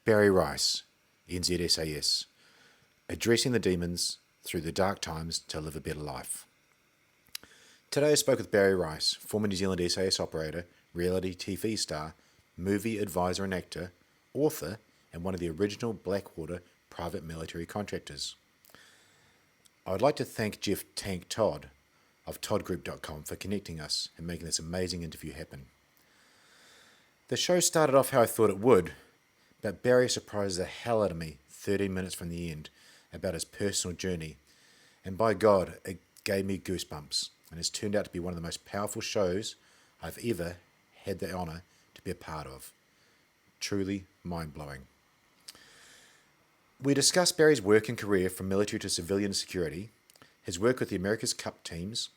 Barrie Rice, NZ SAS, addressing the demons through the dark times to live a better life. Today I spoke with Barrie Rice, former New Zealand SAS operator, reality TV star, movie advisor and actor, author, and one of the original Blackwater Private Military Contractors. I would like to thank Jeff Tank Todd of toddgroup.com for connecting us and making this amazing interview happen. The show started off how I thought it would, but Barrie surprised the hell out of me 13 minutes from the end about his personal journey, and by God, it gave me goosebumps, and has turned out to be one of the most powerful shows I've ever had the honour to be a part of. Truly mind-blowing. We discussed Barrie's work and career from military to civilian security, his work with the America's Cup teams,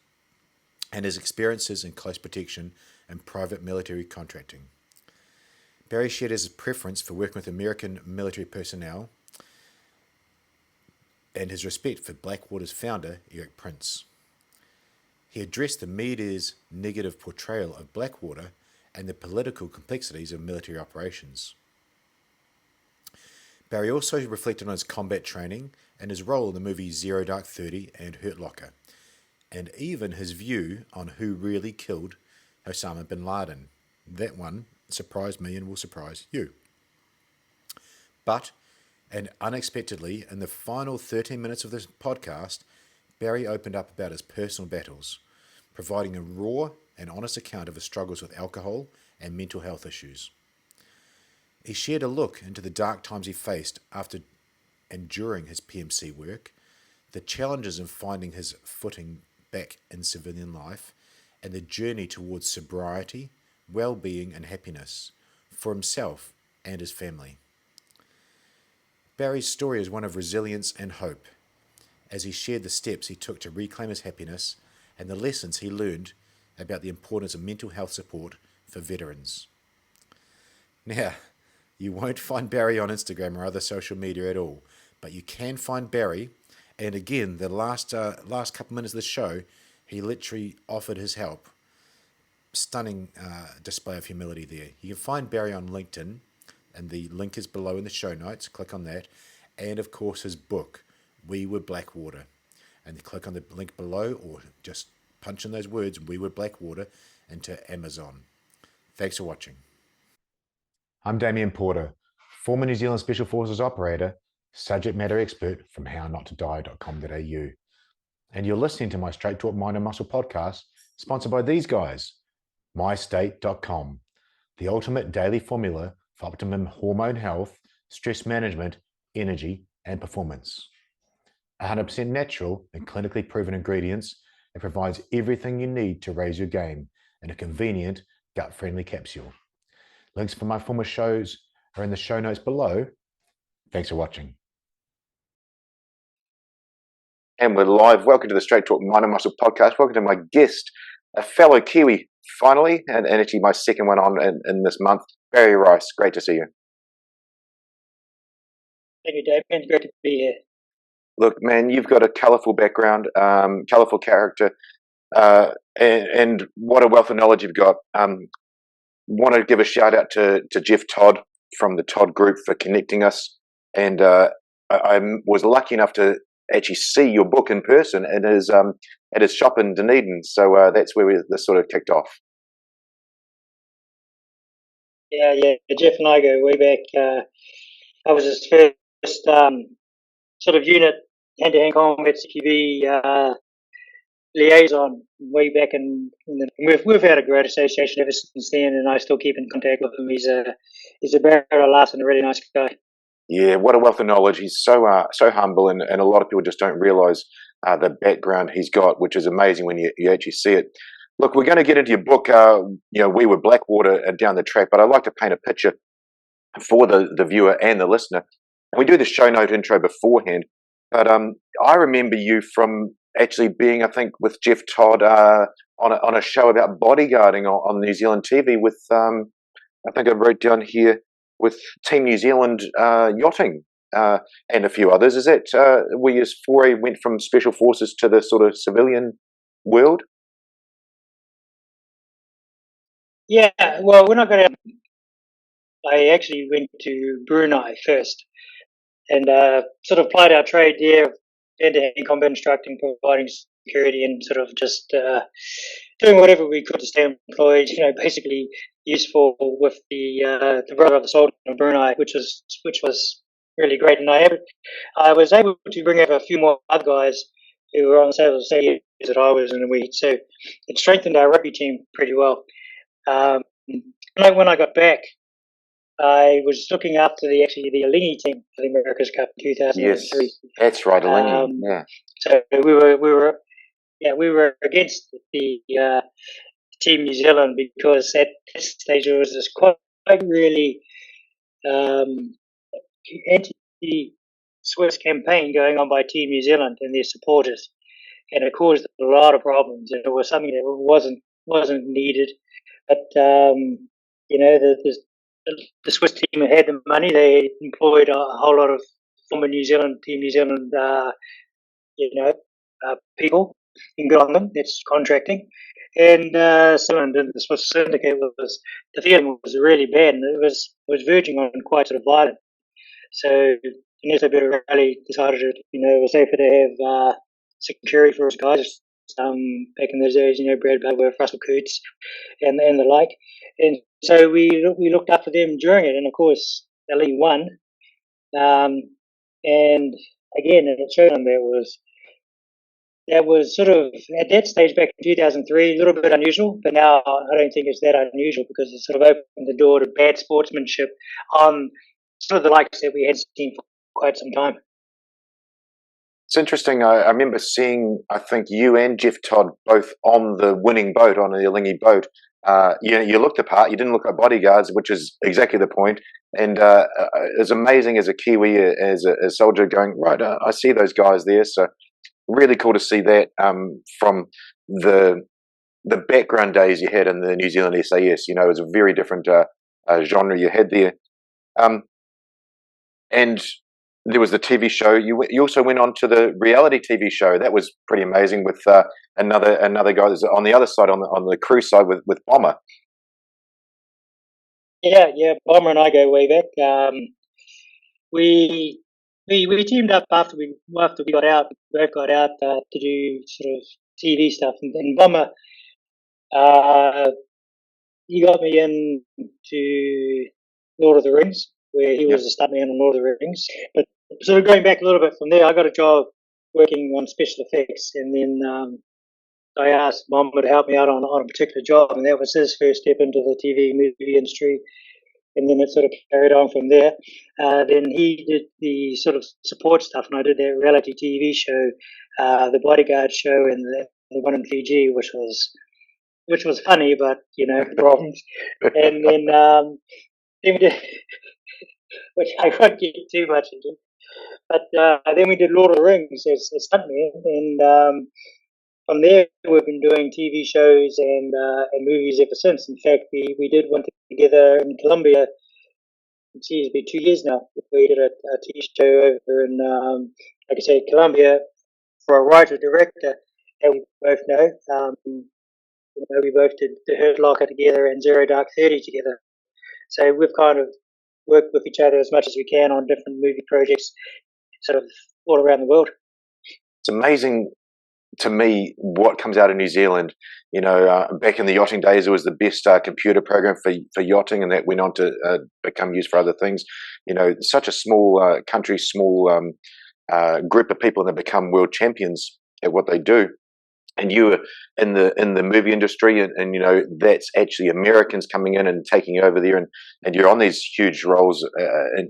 and his experiences in close protection and private military contracting. Barrie shared his preference for working with American military personnel and his respect for Blackwater's founder, Erik Prince. He addressed the media's negative portrayal of Blackwater and the political complexities of military operations. Barrie also reflected on his combat training and his role in the movies Zero Dark 30 and Hurt Locker, and even his view on who really killed Osama bin Laden. That one surprised me and will surprise you. But, and unexpectedly, in the final 13 minutes of this podcast, Barrie opened up about his personal battles, providing a raw and honest account of his struggles with alcohol and mental health issues. He shared a look into the dark times he faced after and during his PMC work, the challenges in finding his footing back in civilian life, and the journey towards sobriety, well-being and happiness for himself and his family. Barrie's story is one of resilience and hope, as he shared the steps he took to reclaim his happiness and the lessons he learned about the importance of mental health support for veterans. Now, you won't find Barrie on Instagram or other social media at all, but you can find Barrie, and again, the last couple minutes of the show, he literally offered his help. Stunning display of humility there. You can find Barrie on LinkedIn, and the link is below in the show notes. Click on that. And of course his book, We Were Blackwater. And click on the link below, or just punch in those words, We Were Blackwater, into Amazon. Thanks for watching. I'm Damien Porter, former New Zealand Special Forces operator, subject matter expert from hownottoDie.com.au. And you're listening to my Straight Talk Mind and Muscle podcast, sponsored by these guys. MyState.com, the ultimate daily formula for optimum hormone health, stress management, energy, and performance. 100% natural and clinically proven ingredients, it provides everything you need to raise your game in a convenient, gut-friendly capsule. Links for my former shows are in the show notes below. Thanks for watching. And we're live. Welcome to the Straight Talk Mind and Muscle podcast. Welcome to my guest, a fellow Kiwi, finally, and actually my second one on in this month, Barrie Rice. Great to see you. Thank you, Dave. It's great to be here. Look, man, you've got a colourful background, colourful character, and what a wealth of knowledge you've got. Want to give a shout out to Jeff Todd from the Todd Group for connecting us, and I was lucky enough to actually see your book in person at his shop in Dunedin. So that's where this sort of kicked off. Yeah. Jeff and I go way back. I was his first sort of unit hand-to-hand combat CQB liaison way back we've had a great association ever since then, and I still keep in contact with him. He's a barrel lass and a really nice guy. Yeah, what a wealth of knowledge. He's so humble, and a lot of people just don't realise the background he's got, which is amazing when you actually see it. Look, we're going to get into your book, We Were Blackwater down the track, but I'd like to paint a picture for the viewer and the listener. And we do the show note intro beforehand, but I remember you from actually being, I think, with Jeff Todd on a show about bodyguarding on New Zealand TV with, I think I wrote down here, with Team New Zealand yachting and a few others. Is that where your foray went from special forces to the sort of civilian world? Yeah, well, we're not going to I actually went to Brunei first and sort of plied our trade there, hand-to-hand combat instructing, providing security, and sort of just doing whatever we could to stay employed. Basically useful with the brother of the soldier in Brunei, which was really great. And I was able to bring over a few more other guys who were on the same years that I was, and so it strengthened our rugby team pretty well. When I got back, I was looking after the Alingi team for the America's Cup in 2003. Yes, that's right, Alingi. Yeah. So we were against the Team New Zealand because at that stage there was this quite really anti-Swiss campaign going on by Team New Zealand and their supporters, and it caused a lot of problems. And it was something that wasn't needed, but the Swiss team had the money. They employed a whole lot of former Team New Zealand, people, and good on them. That's contracting. And Zealand and the Swiss syndicate the feeling was really bad, and it was verging on quite sort of violent. So Vanessa Rally decided it was safer to have security for us guys. Back in those days, Brad Butterworth, Russell Coots, and the like. And so we looked after them during it, and of course, Ellie won. And again, it showed them that was sort of at that stage back in 2003 a little bit unusual, but now I don't think it's that unusual because it sort of opened the door to bad sportsmanship on sort of the likes that we had seen for quite some time. It's interesting. I remember seeing, I think you and Jeff Todd both on the winning boat, on the Alingi boat. You looked the part. You didn't look like bodyguards, which is exactly the point. And as amazing as a Kiwi, as a soldier, going right. I see those guys there. So really cool to see that from the background days you had in the New Zealand SAS. It was a very different genre you had there. And there was the TV show. You also went on to the reality TV show. That was pretty amazing with another guy that's on the other side, on the crew side with Bomber. Yeah, Bomber and I go way back. We teamed up after we got out. We both got out to do sort of TV stuff, and Bomber, he got me into Lord of the Rings, where he was a stuntman on Lord of the Rings. But sort of going back a little bit from there, I got a job working on special effects, and then I asked Bomber to help me out on a particular job, and that was his first step into the TV movie industry. And then it sort of carried on from there. Then he did the sort of support stuff, and I did that reality TV show, the Bodyguard show, and the one in Fiji, which was funny, but problems. And then we did, which I won't get too much into. But then we did Lord of the Rings as stuntman, and from there we've been doing TV shows and movies ever since. In fact, we did one together in Colombia. It's been 2 years now. We did a TV show over in, like I said, Colombia for a writer director that we both know. We both did The Hurt Locker together and Zero Dark 30 together. So we've kind of worked with each other as much as we can on different movie projects, sort of all around the world. It's amazing to me what comes out of New Zealand. Back in the yachting days, it was the best computer program for yachting, and that went on to become used for other things. Such a small country, small group of people that become world champions at what they do. And you were in the movie industry, and that's actually Americans coming in and taking over there, and you're on these huge roles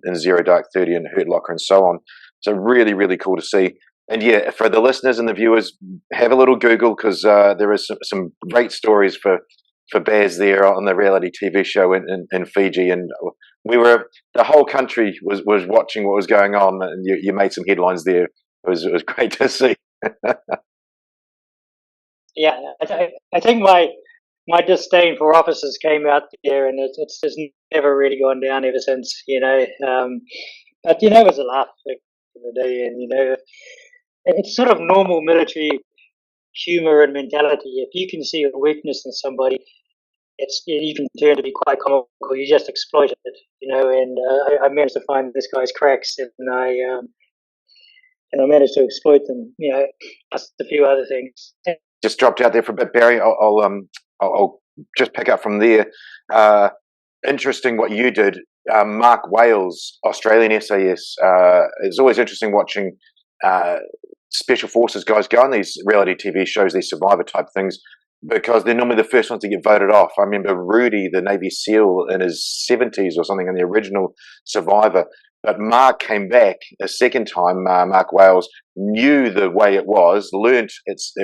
in Zero Dark 30 and Hurt Locker and so on. So really, really cool to see. And yeah, for the listeners and the viewers, have a little Google, because there is some great stories for Baz there on the reality TV show in Fiji, and the whole country was watching what was going on, and you made some headlines there. It was great to see. Yeah, I think my disdain for officers came out there, and it's just never really gone down ever since. But it was a laugh back in the day, and it's sort of normal military humor and mentality. If you can see a weakness in somebody, it even turned to be quite comical. You just exploited it, and I managed to find this guy's cracks, and I managed to exploit them, plus a few other things. Just dropped out there for a bit, Barry. I'll just pick up from there. Interesting what you did. Mark Wales, Australian SAS. It's always interesting watching special forces guys go on these reality TV shows, these survivor type things, because they're normally the first ones to get voted off. I remember Rudy, the Navy SEAL in his 70s or something, in the original Survivor. But Mark came back a second time. Mark Wales knew the way it was, learnt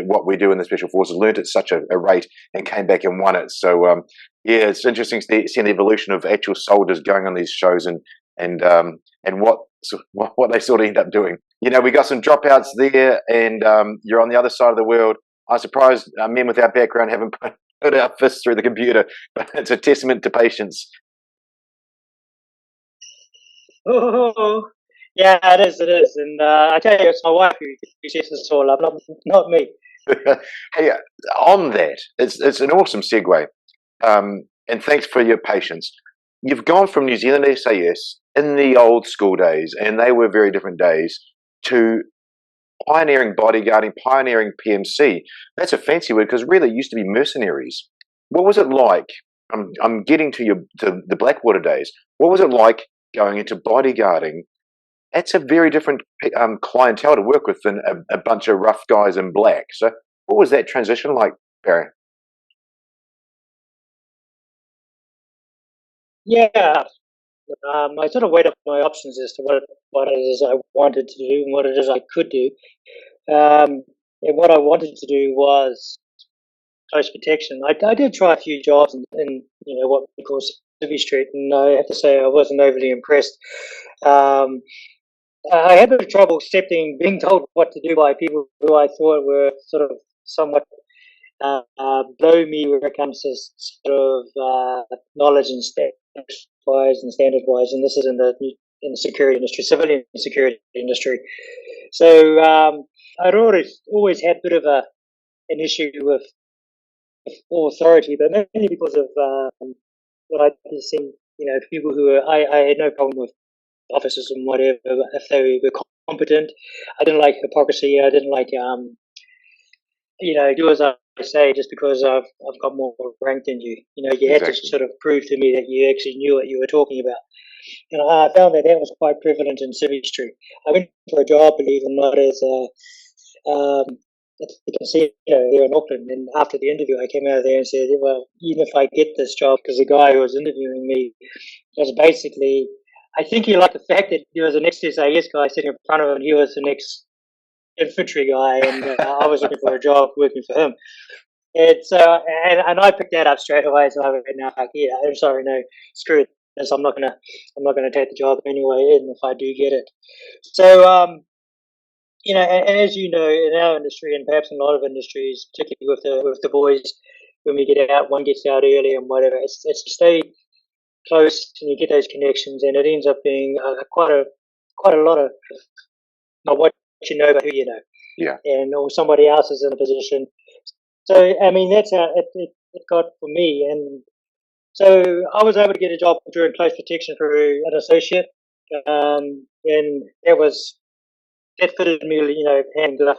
what we do in the Special Forces, learnt at such a rate, and came back and won it. So, yeah, it's interesting seeing the evolution of actual soldiers going on these shows and what they sort of end up doing. We got some dropouts there, and you're on the other side of the world. I'm surprised men with our background haven't put our fists through the computer, but it's a testament to patience. Oh, yeah, it is. And I tell you, it's my wife who sets this all up, not me. Hey, on that, it's an awesome segue, and thanks for your patience. You've gone from New Zealand SAS in the old school days, and they were very different days, to pioneering bodyguarding, pioneering PMC. That's a fancy word, because really it used to be mercenaries. What was it like? I'm getting to the Blackwater days. What was it like going into bodyguarding? That's a very different clientele to work with than a bunch of rough guys in black. So what was that transition like, Barry? Yeah, I sort of weighed up my options as to what it is I wanted to do and what it is I could do. And what I wanted to do was close protection. I did try a few jobs in what we call Civvy Street, and I have to say I wasn't overly impressed. Um, I had a bit of trouble accepting being told what to do by people who I thought were sort of somewhat below me when it comes to sort of knowledge and standard wise, and this is in the security industry, civilian security industry. So I'd always had a bit of an issue with authority, but mainly because of what I'd seen. People who I had no problem with officers and whatever if they were competent. I didn't like hypocrisy. I didn't like do as I say just because I've got more rank than you. You had to sort of prove to me that you actually knew what you were talking about. And I found that was quite prevalent in Civvy Street. I went for a job, believe it or not, as you can see here in Auckland. And after the interview, I came out of there and said, well, even if I get this job, because the guy who was interviewing me was basically, I think he liked the fact that there was an ex-SAS guy sitting in front of him, and he was the next infantry guy, and I was looking for a job working for him. And so, and I picked that up straight away. So I went, no, yeah, I'm sorry, no, screw this. I'm not gonna take the job anyway, even if I do get it. So, and as you know, in our industry, and perhaps in a lot of industries, particularly with the boys, when we get out, one gets out early and whatever. It's to stay close, and you get those connections, and it ends up being quite a lot of not what you know, but who you know. Yeah. And or somebody else is in a position. So I mean, that's how it got for me, and so I was able to get a job during close protection for an associate, and that fitted me, hand in glove.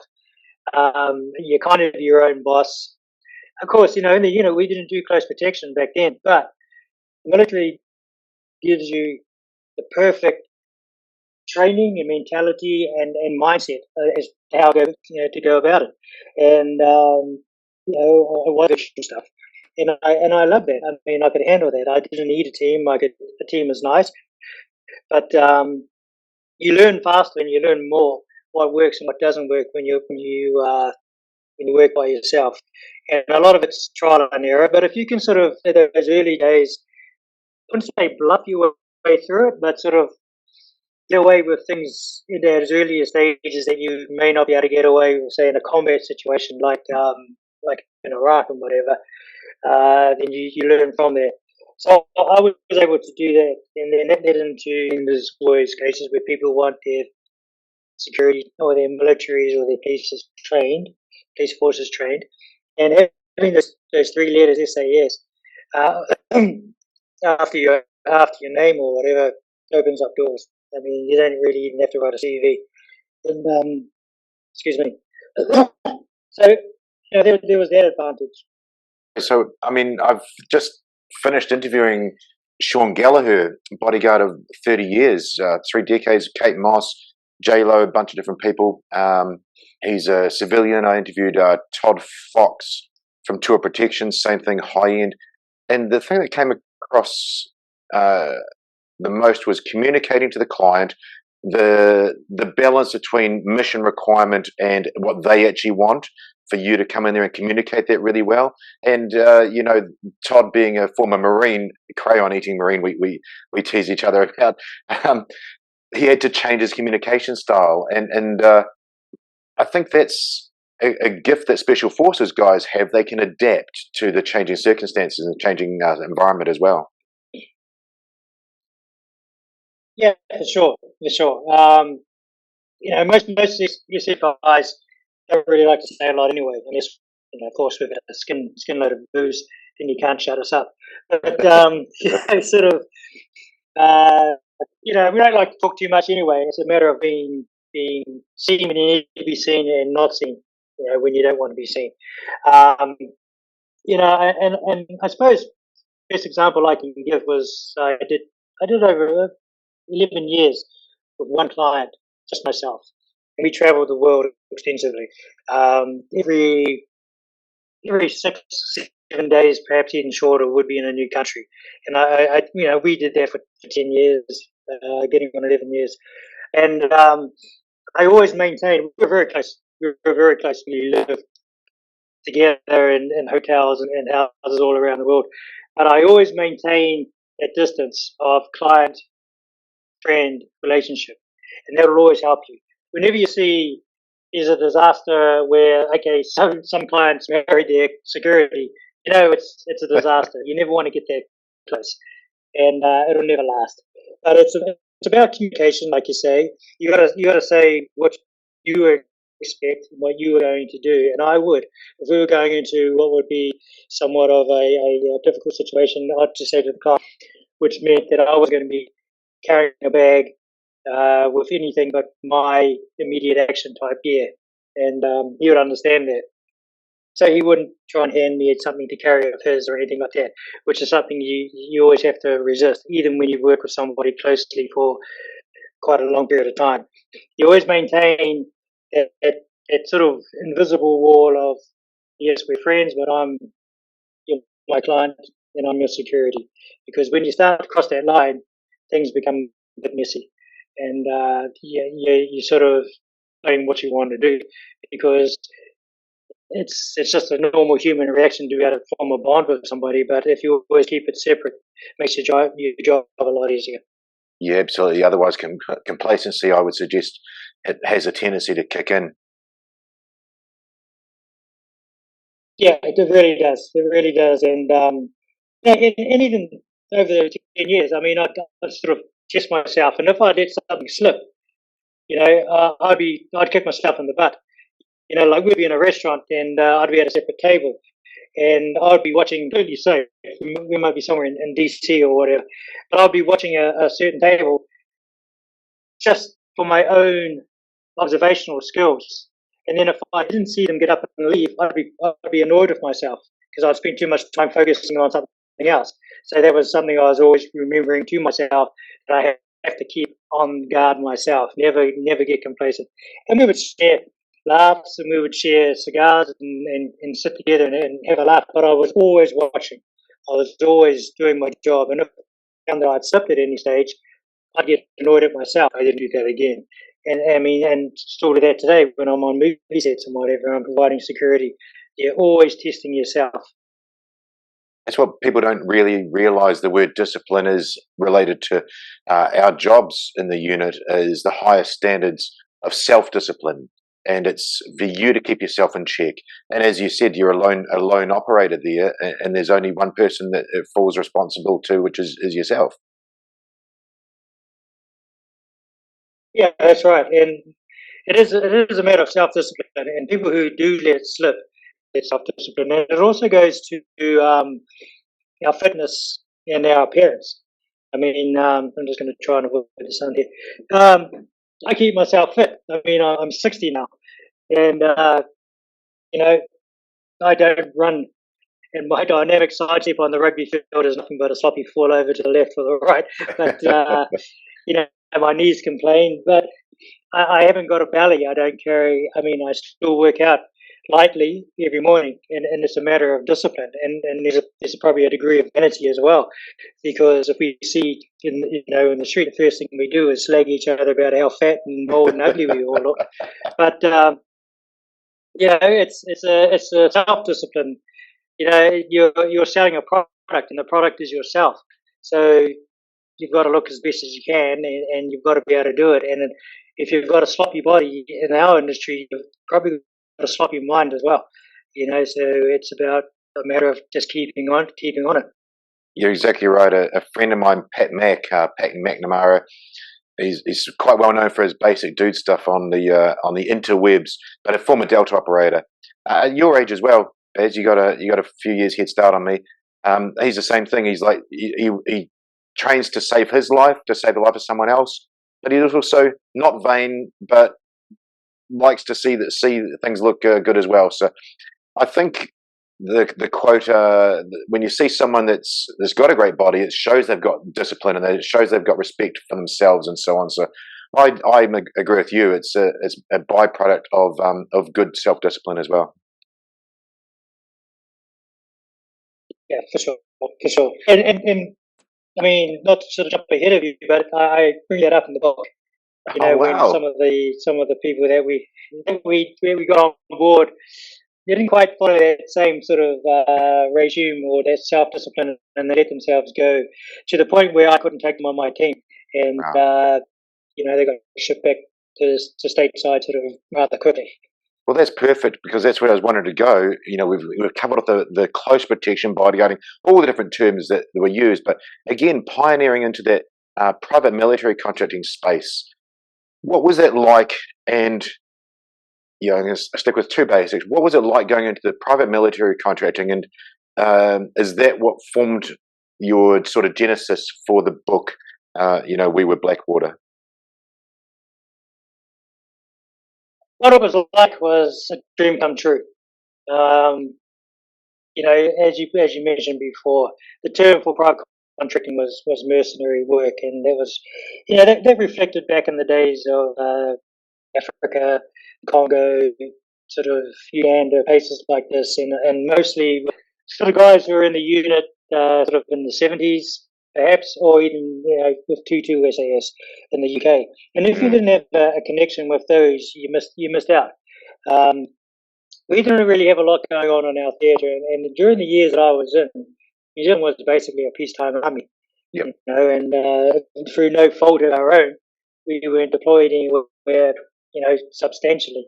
You're kind of your own boss. Of course, we didn't do close protection back then, but the military gives you the perfect training and mentality and mindset as to how to go about it, and what stuff. And I love that. I mean, I could handle that. I didn't need a team. A team is nice, but you learn faster and you learn more what works and what doesn't work when you work by yourself. And a lot of it's trial and error. But if you can sort of, in those early days, I wouldn't say bluff your way through it, but sort of get away with things in those earlier stages that you may not be able to get away with, say, in a combat situation like in Iraq and whatever. Then you learn from there. So I was able to do that, and then that led into these boys cases where people want their security or their militaries or their police forces trained, and having those three letters SAS uh, after your name or whatever opens up doors. I mean, you don't really even have to write a CV. And excuse me. So there was that advantage. So, I mean, I've just finished interviewing Sean Gallagher, bodyguard of 30 years, 3 decades, Kate Moss, J-Lo, a bunch of different people. He's a civilian. I interviewed Todd Fox from Tour Protection, same thing, high end. And the thing that came across the most was communicating to the client the balance between mission requirement and what they actually want, for you to come in there and communicate that really well. And Todd being a former Marine, crayon eating Marine, we tease each other about. He had to change his communication style, and I think that's a gift that Special Forces guys have. They can adapt to the changing circumstances and changing environment as well. Yeah, for sure. Most UC guys don't really like to say a lot anyway, unless of course we've got a skin load of booze, then you can't shut us up. But sort of, we don't like to talk too much anyway. It's a matter of being seen when you need to be seen and not seen, when you don't want to be seen. And I suppose best example I can give was I did over 11 years with one client, just myself. And we traveled the world extensively. Every 6-7 days, perhaps even shorter, would be in a new country. And we did that for 10 years, getting on 11 years. And I always maintained, we were very close. We were very close. We lived together in hotels and houses all around the world. But I always maintained that distance of client-friend relationship. And that will always help you. Whenever you see is a disaster where, okay, some clients marry their security, it's a disaster. You never want to get that close, and it'll never last. But it's about communication, like you say. You gotta say what you expect and what you are going to do. And I would, if we were going into what would be somewhat of a difficult situation, I'd just say to the client, which meant that I was going to be carrying a bag with anything but my immediate action type gear. And he would understand that. So he wouldn't try and hand me something to carry of his or anything like that, which is something you always have to resist, even when you work with somebody closely for quite a long period of time. You always maintain that sort of invisible wall of, yes, we're friends, but you're my client and I'm your security. Because when you start to cross that line, things become a bit messy. And you sort of knowing what you want to do, because it's just a normal human reaction to be able to form a bond with somebody. But if you always keep it separate, it makes your job a lot easier. Yeah, absolutely. Otherwise, complacency, I would suggest, it has a tendency to kick in. Yeah, it really does. It really does. And and even over the 10 years, I mean, I'd sort of test myself, and if I let something slip, I'd kick myself in the butt. Like we'd be in a restaurant and I'd be at a separate table and I'd be watching, totally safe. We might be somewhere in DC or whatever, but I'd be watching a certain table just for my own observational skills. And then if I didn't see them get up and leave, I'd be annoyed with myself because I'd spent too much time focusing on something else. So that was something I was always remembering to myself, that I have to keep on guard myself, never get complacent. And we would share laughs and we would share cigars and sit together and have a laugh. But I was always watching. I was always doing my job. And if I found that I'd slipped at any stage, I'd get annoyed at myself. I didn't do that again. And I mean, and still to that today, when I'm on movie sets and whatever, I'm providing security, you're always testing yourself. That's what people don't really realise. The word discipline is related to our jobs in the unit, is the highest standards of self-discipline. And it's for you to keep yourself in check. And as you said, you're a lone operator there, and there's only one person that it falls responsible to, which is yourself. Yeah, that's right. And it is a matter of self-discipline. And people who do let slip, that self-discipline. And it also goes to our fitness and our appearance. I mean, I'm just going to try and avoid the sun here. I keep myself fit. I mean, I'm 60 now, and you know, I don't run. And my dynamic sidestep on the rugby field is nothing but a sloppy fall over to the left or the right. But you know, my knees complain. But I haven't got a belly. I don't carry. I mean, I still work out lightly every morning, and it's a matter of discipline. And there's probably a degree of vanity as well, because if we see in the street, the first thing we do is slag each other about how fat and old and ugly we all look. But it's a self discipline. You're selling a product, and the product is yourself. So you've got to look as best as you can, and you've got to be able to do it. And if you've got a sloppy body in our industry, you've probably got a sloppy mind as well. So it's about a matter of just keeping on it. You're exactly right. A friend of mine, Pat McNamara, he's quite well known for his basic dude stuff on the interwebs, but a former Delta operator. At your age as well, Baz, you got a few years head start on me. He's the same thing. He's like he trains to save his life, to save the life of someone else, but he's also not vain, but likes to see that things look good as well. So I think the quote, when you see someone that's got a great body, it shows they've got discipline, and it shows they've got respect for themselves and so on. So I agree with you. It's a byproduct of good self discipline as well. Yeah, for sure. And I mean, not to sort of jump ahead of you, but I bring that up in the book. Wow. When some of the people that we got on board, they didn't quite follow that same sort of regime or that self-discipline, and they let themselves go to the point where I couldn't take them on my team, and wow. They got shipped back to stateside sort of rather quickly. Well, that's perfect, because that's where I was wanting to go. We've covered off the close protection, bodyguarding, all the different terms that were used, but again, pioneering into that private military contracting space. What was that like? And I'm going to stick with two basics. What was it like going into the private military contracting, and is that what formed your sort of genesis for the book? We were Blackwater. What it was like was a dream come true. As you mentioned before, the term for private contracting was mercenary work, and that was, that reflected back in the days of Africa, Congo, sort of Uganda, places like this, and mostly sort of guys who were in the unit, sort of in the 70s, perhaps, or even with 22 SAS in the UK. And if you didn't have a connection with those, you missed out. We didn't really have a lot going on in our theatre, and during the years that I was in, New Zealand was basically a peacetime army. Yep. And through no fault of our own, we weren't deployed anywhere, substantially,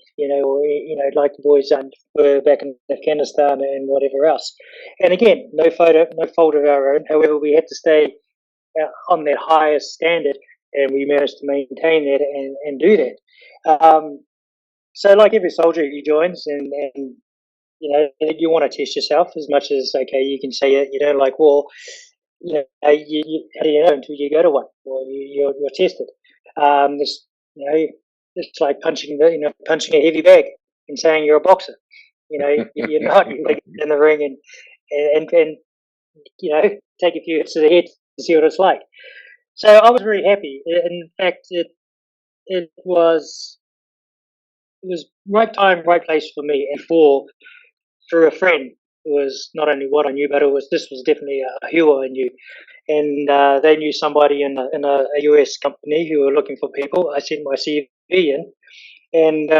like the boys were back in Afghanistan and whatever else. And again, no fault of our own. However, we had to stay on that highest standard, and we managed to maintain that and do that. So, like every soldier who joins, and you want to test yourself as much as you can say you don't like war. How do you know until you go to one or you're tested? It's like punching a heavy bag and saying you're a boxer. You're not. You get in the ring and take a few hits to the head to see what it's like. So I was very happy. In fact, it was right time, right place for me, and through a friend who was not only what I knew, but this was definitely a who I knew. And they knew somebody in a US company who were looking for people. I sent my CV in, and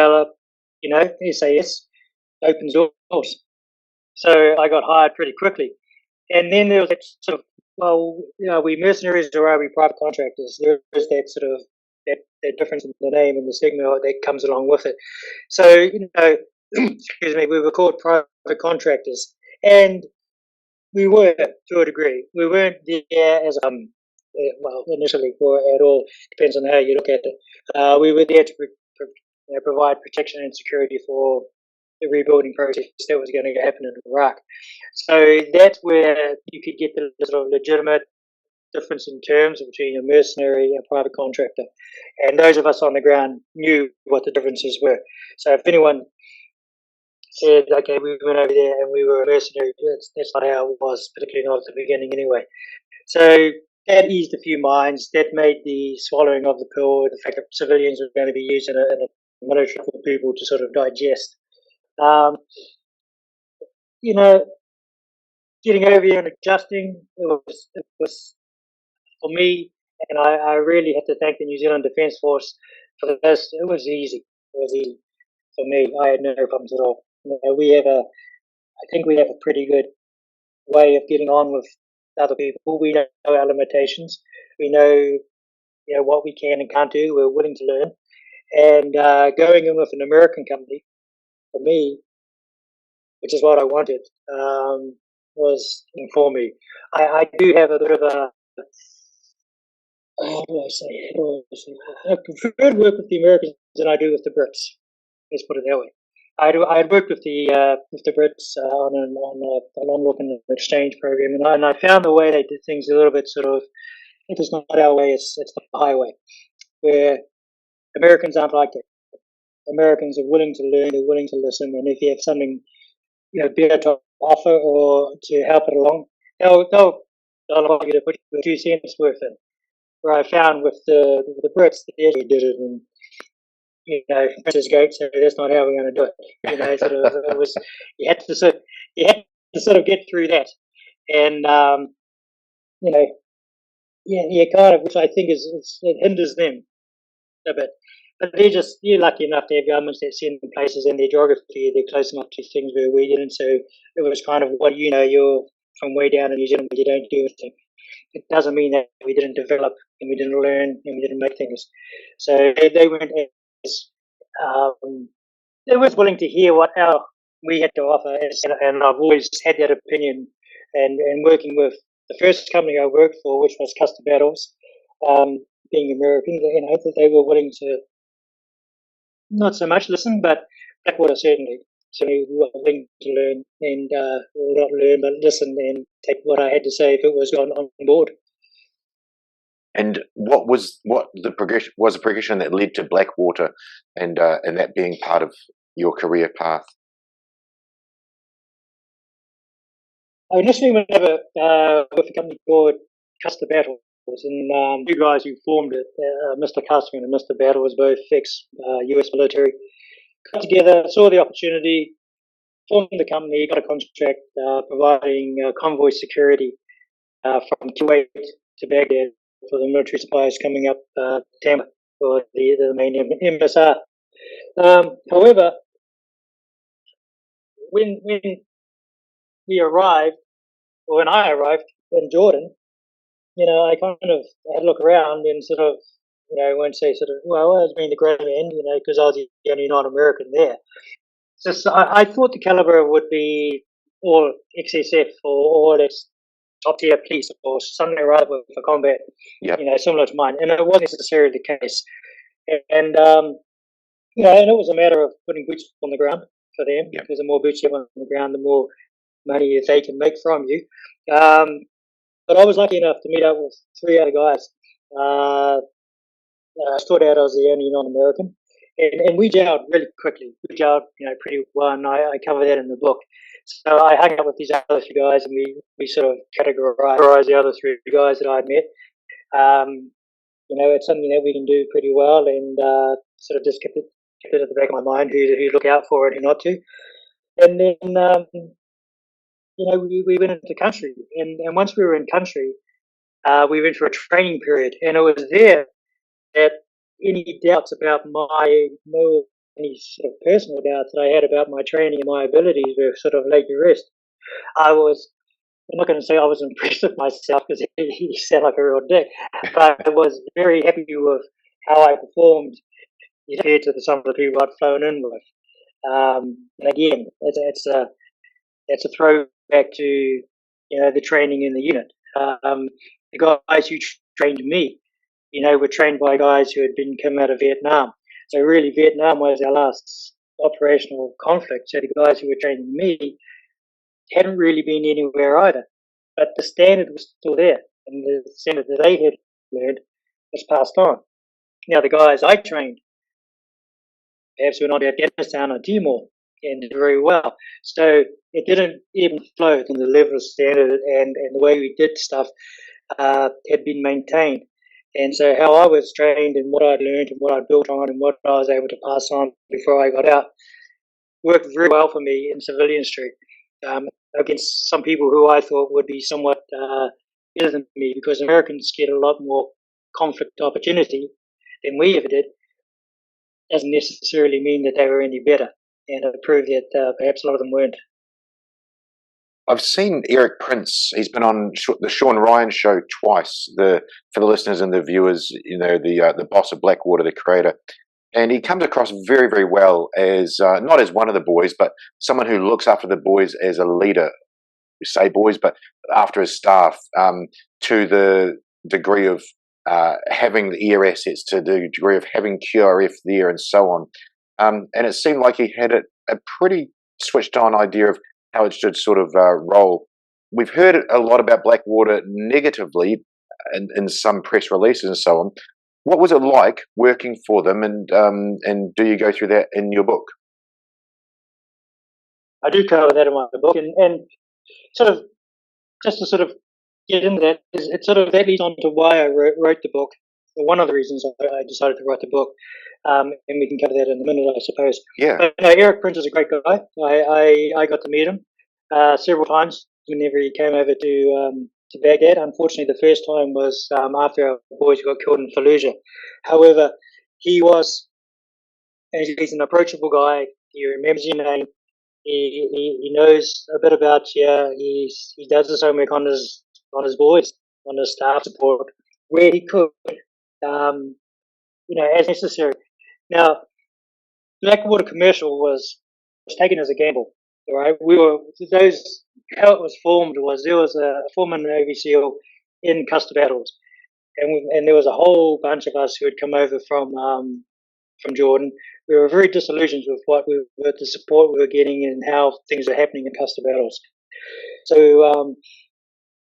SAS opens doors. So I got hired pretty quickly. And then there was that sort of, we mercenaries or are we private contractors? There is that sort of that difference in the name and the stigma that comes along with it. So, excuse me, we were called private contractors, and we were to a degree. We weren't there as initially or at all. Depends on how you look at it. We were there to provide protection and security for the rebuilding process that was going to happen in Iraq. So that's where you could get the sort of legitimate difference in terms between a mercenary and a private contractor. And those of us on the ground knew what the differences were. So if anyone said, okay, we went over there and we were a mercenary, that's not how it was, particularly not at the beginning anyway. So that eased a few minds. That made the swallowing of the pill, the fact that civilians were going to be used in a military for people to sort of digest. You know, getting over here and adjusting, it was for me, and I really have to thank the New Zealand Defence Force for this. It was easy. It was easy for me. I had no problems at all. You know, I think we have a pretty good way of getting on with other people. We know our limitations. We know, what we can and can't do. We're willing to learn. And going in with an American company, for me, which is what I wanted, was for me. I do have a bit of a, how do I say? I prefer to work with the Americans than I do with the Brits. Let's put it that way. I had worked with the Brits on a long look and exchange program, and I found the way they did things a little bit sort of, if it's not our way, it's the highway, where Americans aren't like that. Americans are willing to learn, they're willing to listen, and if you have something better to offer or to help it along, they'll allow you to put your 2 cents worth in. Where I found with the Brits, they actually did it, and Princess Goat, so that's not how we're going to do it. Sort of, it was you had to sort of get through that, and kind of, which I think it hinders them a bit. But you're lucky enough to have governments that send places in their geography, they're close enough to things where we didn't. So it was kind of you're from way down in New Zealand, but you don't do anything. It doesn't mean that we didn't develop and we didn't learn and we didn't make things. So they weren't as they weren't willing to hear what we had to offer, and I've always had that opinion. And working with the first company I worked for, which was Custer Battles, being American, that they were willing to not so much listen, but Blackwater certainly. So we were willing to learn and not learn, but listen and take what I had to say if it was on board. And what was the progression that led to Blackwater, and that being part of your career path? I initially went over with a company called Custer Battles, and two guys who formed it, Mr. Custer and Mr. Battle, was both ex-US military. Got together, saw the opportunity, formed the company, got a contract providing convoy security from Kuwait to Baghdad for the military supplies coming up Tampa for the main MSR. However, when we arrived, or when I arrived in Jordan, I kind of had a look around and sort of, won't say sort of, well, I was being the great man, because I was the only non-American there. So I thought the caliber would be all XSF or all its top tier police or something rather for combat, yep. Similar to mine. And it wasn't necessarily the case. And, and it was a matter of putting boots on the ground for them, yep. because the more boots you have on the ground, the more money they can make from you. But I was lucky enough to meet up with 3 other guys. I stood out as the only non-American. And we gelled really quickly. We gelled, pretty well, and I cover that in the book. So I hung out with these other 3 guys, and we sort of categorized the other 3 guys that I'd met. It's something that we can do pretty well, and sort of just kept it at the back of my mind who to look out for and who not to. And then, we went into country, and once we were in country, we went for a training period, and it was there that any doubts about any sort of personal doubts that I had about my training and my abilities were sort of laid to rest. I'm not going to say I was impressed with myself because he sounded like a real dick, but I was very happy with how I performed compared to some of the people I'd flown in with. And again, it's a throwback to the training in the unit. The guys who trained me, were trained by guys who had come out of Vietnam. So really, Vietnam was our last operational conflict. So the guys who were training me hadn't really been anywhere either. But the standard was still there, and the standard that they had learned was passed on. Now, the guys I trained perhaps went on to Afghanistan or Timor and did very well. So it didn't even flow in the level of standard, and the way we did stuff had been maintained. And so how I was trained and what I'd learned and what I'd built on and what I was able to pass on before I got out worked very well for me in civilianry against some people who I thought would be somewhat better than me, because Americans get a lot more conflict opportunity than we ever did. Doesn't necessarily mean that they were any better, and it proved that perhaps a lot of them weren't. I've seen Erik Prince. He's been on the Sean Ryan show twice. For the listeners and the viewers, the boss of Blackwater, the creator, and he comes across very, very well as not as one of the boys, but someone who looks after the boys as a leader. We say boys, but after his staff, to the degree of having the air assets, to the degree of having QRF there, and so on. And it seemed like he had a pretty switched on idea of how it should sort of roll. We've heard a lot about Blackwater negatively in some press releases and so on. What was it like working for them, and do you go through that in your book? I do cover that in my book, and sort of just to sort of get into that, that leads on to why I wrote the book. One of the reasons I decided to write the book, and we can cover that in a minute, I suppose. Yeah. But Erik Prince is a great guy. I got to meet him several times whenever he came over to Baghdad. Unfortunately, the first time was after our boys got killed in Fallujah. However, he's an approachable guy. He remembers your name. He knows a bit about you. He does his homework on his boys, on his staff support, where he could, as necessary. Now, Blackwater Commercial was taken as a gamble. Right? How it was formed was there was a former Navy SEAL in Custer Battles, and there was a whole bunch of us who had come over from Jordan. We were very disillusioned with the support we were getting and how things were happening in Custer Battles. So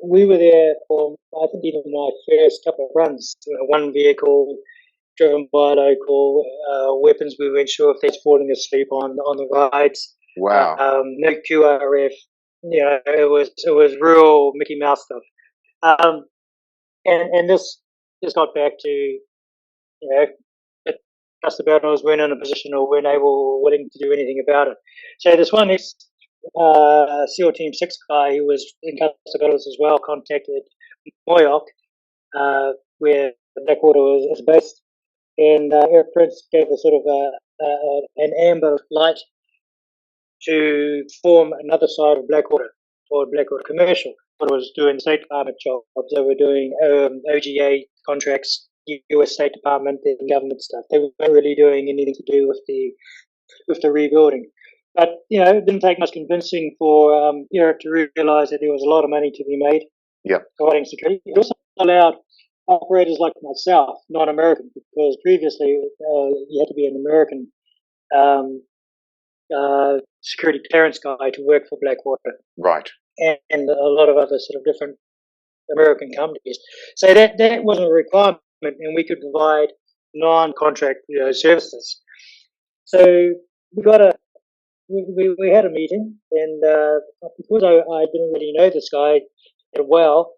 we were there for, I think, even my first couple of runs. One vehicle driven by local, weapons we weren't sure if they're falling asleep on the rides. Wow. No QRF. It was real Mickey Mouse stuff. And this got back to, Custer Battles weren't in a position or weren't willing to do anything about it. So this one SEAL Team 6 guy who was in Custer Battles as well contacted Moyoc, where Blackwater was based, and Erik Prince gave a sort of an amber light to form another side of Blackwater, called Blackwater Commercial. What it was doing State Department jobs. They were doing OGA contracts, U.S. State Department and government stuff. They weren't really doing anything to do with the rebuilding. But it didn't take much convincing for Erik to realise that there was a lot of money to be made. Yeah. Providing security. It also allowed operators like myself, non-American, because previously you had to be an American security clearance guy to work for Blackwater. Right. And a lot of other sort of different American companies. So that wasn't a requirement, and we could provide non-contract services. So we had a meeting, and because I didn't really know this guy well,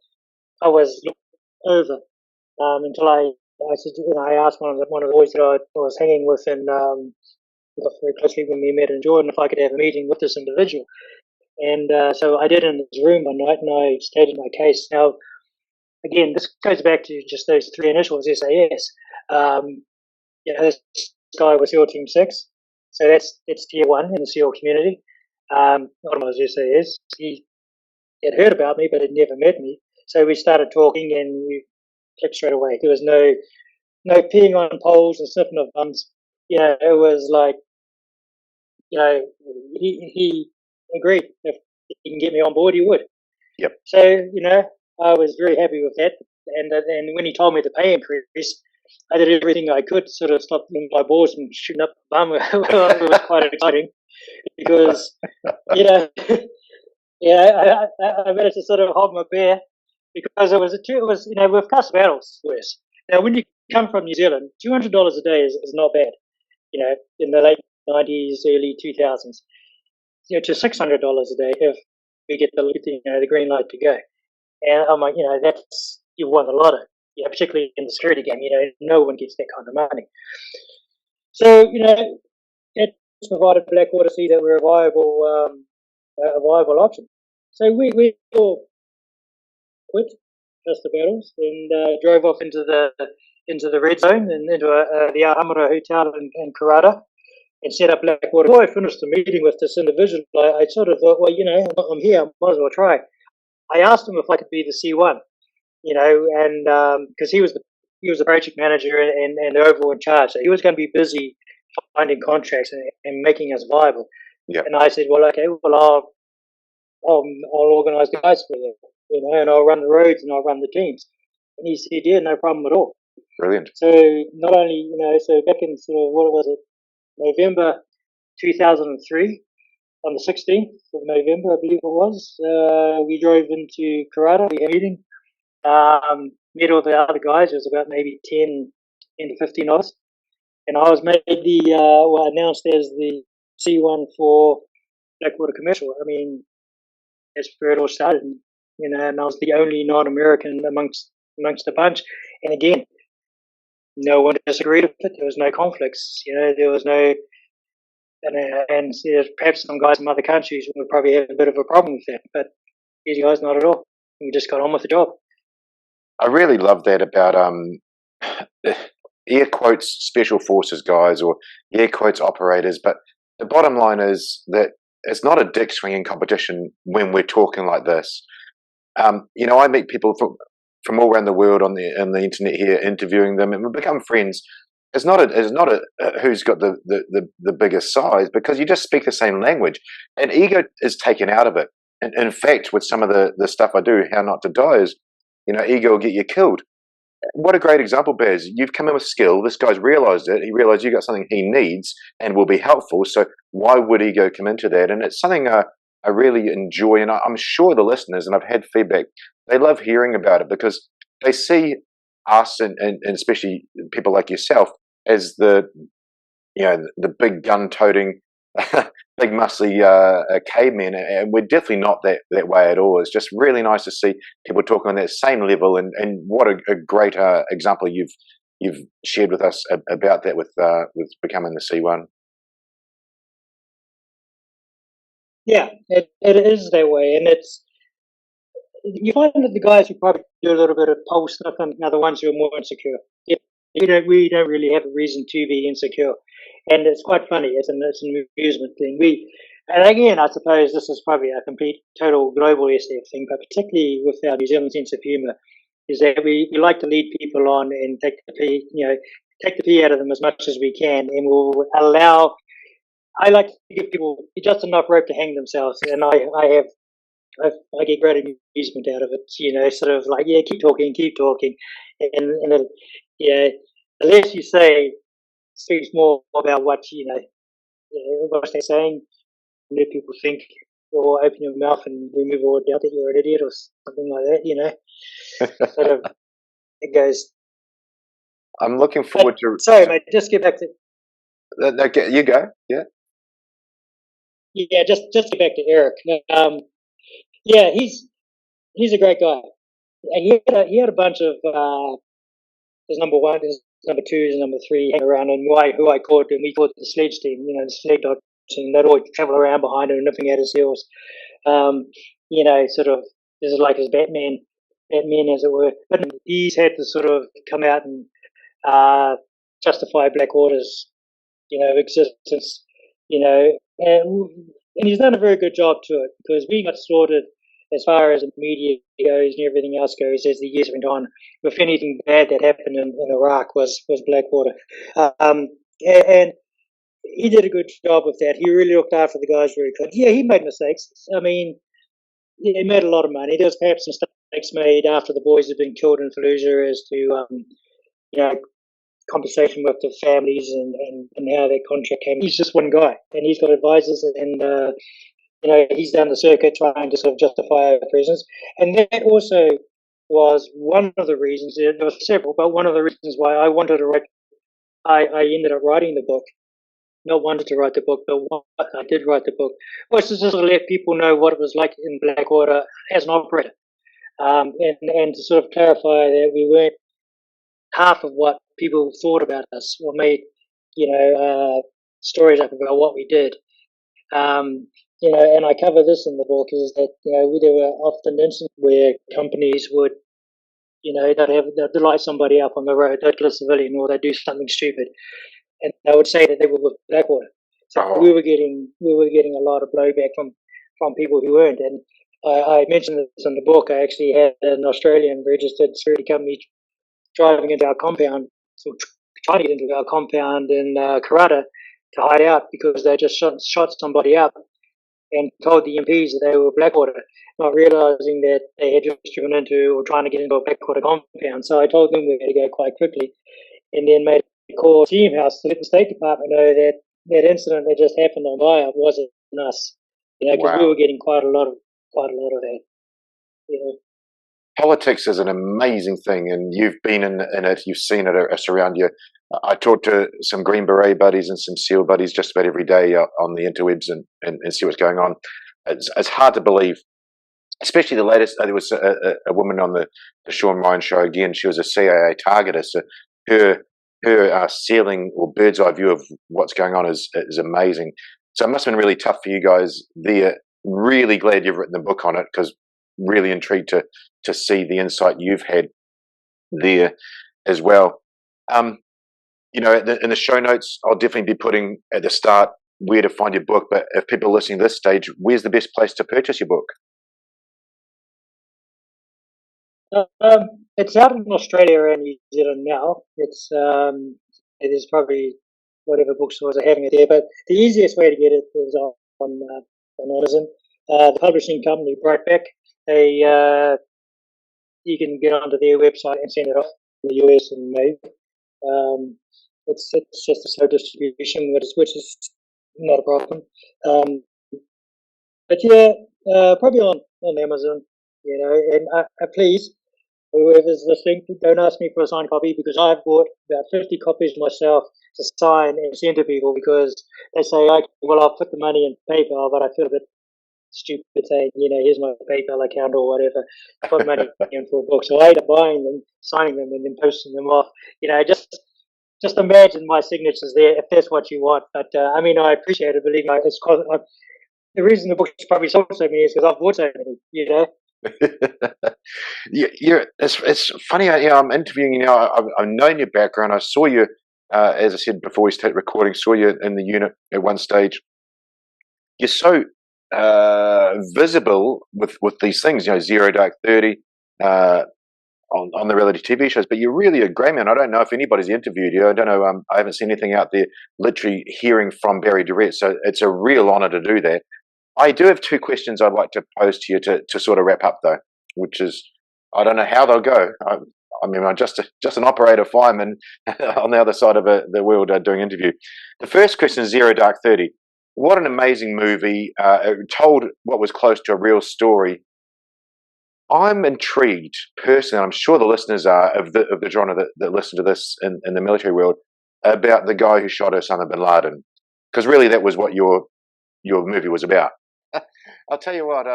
I was over until I said, I asked one of the boys that I was hanging with, and we got very closely when we met in Jordan, if I could have a meeting with this individual. And so I did in his room one night, and I stated my case. Now, again, this goes back to just those three initials, SAS. This guy was SEAL Team 6, so that's tier 1 in the SEAL community. Not my SAS. He had heard about me, but had never met me. So we started talking, and we clicked straight away. There was no peeing on poles and sniffing of bums. It was like, he agreed. If he can get me on board, he would. Yep. So, I was very happy with that. And when he told me the pay increase, I did everything I could to sort of stop my boys from shooting up the bum. It was quite exciting because, you know, yeah, I managed to sort of hold my bear because it was you know, we've cast battles worse. Now, when you come from New Zealand, $200 a day is not bad. You know, in the late 90s, early 2000s, you know, to $600 a day if we get the green light to go. And I'm like, you know, that's, you won the lotto. You know, particularly in the security game, you know, no one gets that kind of money. So, you know, it provided Blackwater see that we're a viable option. So we all quit just the battles and drove off into the red zone and into the Ahamara Hotel in Karata and set up Blackwater. Before I finished the meeting with this individual, I sort of thought, well, you know, I'm here, I might as well try. I asked him if I could be the C1, you know, and because he was the project manager and the overall in charge, so he was going to be busy finding contracts and making us viable. Yeah. And I said, well, okay, well, I'll organise the guys for you, you know, and I'll run the roads and I'll run the teams. And he said, yeah, no problem at all. Brilliant. So not only, you know, so back in sort of, what was it, November 2003, on the 16th of November, I believe it was, we drove into Karata, we had a meeting, met all the other guys, it was about maybe 10 to 15 of us, and I was made announced as the C1 for Blackwater Commercial. I mean, that's where it all started, you know, and I was the only non-American amongst the bunch, and again, no one disagreed with it, there was no conflicts, you know, there was no, and perhaps some guys from other countries would probably have a bit of a problem with that, but these guys not at all. We just got on with the job. I really love that about air quotes special forces guys or air quotes operators, but the bottom line is that it's not a dick swinging competition when we're talking like this. You know, I meet people from all around the world on the internet here, interviewing them, and we become friends. It's not a who's got the biggest size, because you just speak the same language, and ego is taken out of it. And in fact, with some of the stuff I do, How Not to Die, is, you know, ego will get you killed. What a great example, Baz. You've come in with skill. This guy's realised it. He realised you got something he needs and will be helpful. So why would ego come into that? And it's something I really enjoy, and I'm sure the listeners, and I've had feedback, they love hearing about it because they see us and especially people like yourself as the big gun-toting, big muscly cavemen, and we're definitely not that way at all. It's just really nice to see people talking on that same level, and what a great example you've shared with us about that with becoming the C1. Yeah, it is that way, and you find that the guys who probably do a little bit of pole sniffing are the ones who are more insecure. We don't really have a reason to be insecure, and it's quite funny. It's an amusement thing. And again, I suppose this is probably a complete, total global SF thing, but particularly with our New Zealand sense of humour, is that we like to lead people on and take the pee out of them as much as we can, and we'll allow. I like to give people just enough rope to hang themselves, and I get great amusement out of it. You know, sort of like, yeah, keep talking, and the less you say speaks more about what what they're saying. Let people think, or open your mouth and remove all doubt that you're an idiot or something like that. You know, sort of it goes. I'm looking forward to. Sorry, mate. Just get back to. Okay, you go. Yeah. Yeah, just get back to Erik. Yeah, he's a great guy. He had a bunch of his number one, his number two, his number three hang around, and who I called, and we called the sledge team. You know, the sledge dog team. They'd always travel around behind him, nipping at his heels. You know, sort of this is like his Batman, as it were. But he's had to sort of come out and justify Blackwater's, existence. You know, and he's done a very good job to it, because we got slaughtered as far as the media goes and everything else goes as the years went on. If anything bad that happened in Iraq was Blackwater. And he did a good job with that. He really looked after the guys very good. Yeah, he made mistakes. I mean, he made a lot of money. There was perhaps mistakes made after the boys had been killed in Fallujah as to, conversation with the families and how their contract came. He's just one guy, and he's got advisors, and he's down the circuit trying to sort of justify our presence. And that also was one of the reasons. There were several, but one of the reasons why I wanted to write. I ended up writing the book. Not wanted to write the book, but I did write the book was to just let people know what it was like in Blackwater as an operator, and to sort of clarify that we weren't half of what people thought about us or made, stories up about what we did. And I cover this in the book is that, there were often instances where companies would, they'd light somebody up on the road, they'd kill a civilian or they'd do something stupid. And they would say that they were with Blackwater. So we were getting a lot of blowback from people who weren't. And I mentioned this in the book. I actually had an Australian registered security company driving into our compound, so trying to get into our compound in Karata to hide out because they just shot somebody up and told the MPs that they were Blackwater, not realising that they had just driven into or trying to get into a Blackwater compound. So I told them we had to go quite quickly, and then made a call to Team House to let the State Department know that that incident that just happened on Bayer wasn't us, because we were getting quite a lot of that. Politics is an amazing thing, and you've been in it, you've seen it around you. I talk to some Green Beret buddies and some SEAL buddies just about every day on the interwebs and see what's going on. It's hard to believe, especially the latest. There was a woman on the Sean Ryan show again. She was a CIA targeter, so her ceiling or bird's eye view of what's going on is amazing. So it must have been really tough for you guys there. Really glad you've written the book on it, because really intrigued to see the insight you've had there as well. In the show notes, I'll definitely be putting at the start where to find your book. But if people are listening to this stage, where's the best place to purchase your book? It's out in Australia and New Zealand now. It is probably whatever bookstores are having it there, but the easiest way to get it is on Amazon. The publishing company, Brightback, you can get onto their website and send it off in the US and May. It's just a slow distribution, which is not a problem. But yeah, probably on Amazon, and please, whoever's listening, don't ask me for a signed copy, because I've bought about 50 copies myself to sign and send to people, because they say, well, I'll put the money in PayPal, but I feel a bit stupid saying, here's my PayPal account or whatever, put money in for a book. So I end up buying them, signing them, and then posting them off. Just imagine my signature's there if that's what you want. But I appreciate it. Believe me, the reason the book is probably sold so many is because I've bought so many. It's funny. I'm interviewing you now. I've known your background. I saw you, as I said before we started recording, saw you in the unit at one stage. You're so visible with these things, Zero Dark 30 on the reality TV shows. But you're really a great man. I don't know if anybody's interviewed you. I don't know. I haven't seen anything out there. Literally hearing from Barrie direct. So it's a real honour to do that. I do have two questions I'd like to pose to you to sort of wrap up, though, which is, I don't know how they'll go. I'm just an operator fireman on the other side of the world doing interview. The first question is Zero Dark 30. What an amazing movie. It told what was close to a real story. I'm intrigued personally, I'm sure the listeners are of the genre that listen to this in the military world, about the guy who shot Osama bin Laden, because really that was what your movie was about. I'll tell you what,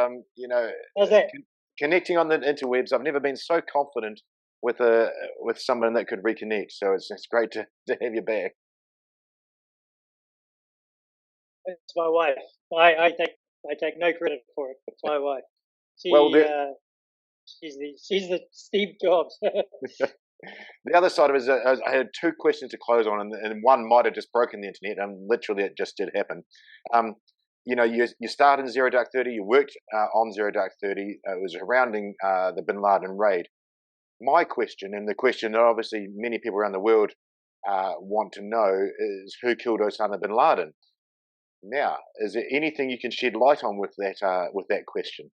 connecting on the interwebs, I've never been so confident with someone that could reconnect. So it's great to have you back. It's my wife. I take no credit for it. It's my wife. She's the Steve Jobs. The other side of it is I had two questions to close on, and one might have just broken the internet, and literally it just did happen. You started in Zero Dark 30, you worked on Zero Dark 30, it was surrounding the bin Laden raid. My question, and the question that obviously many people around the world want to know, is who killed Osama bin Laden? Now, is there anything you can shed light on with that question?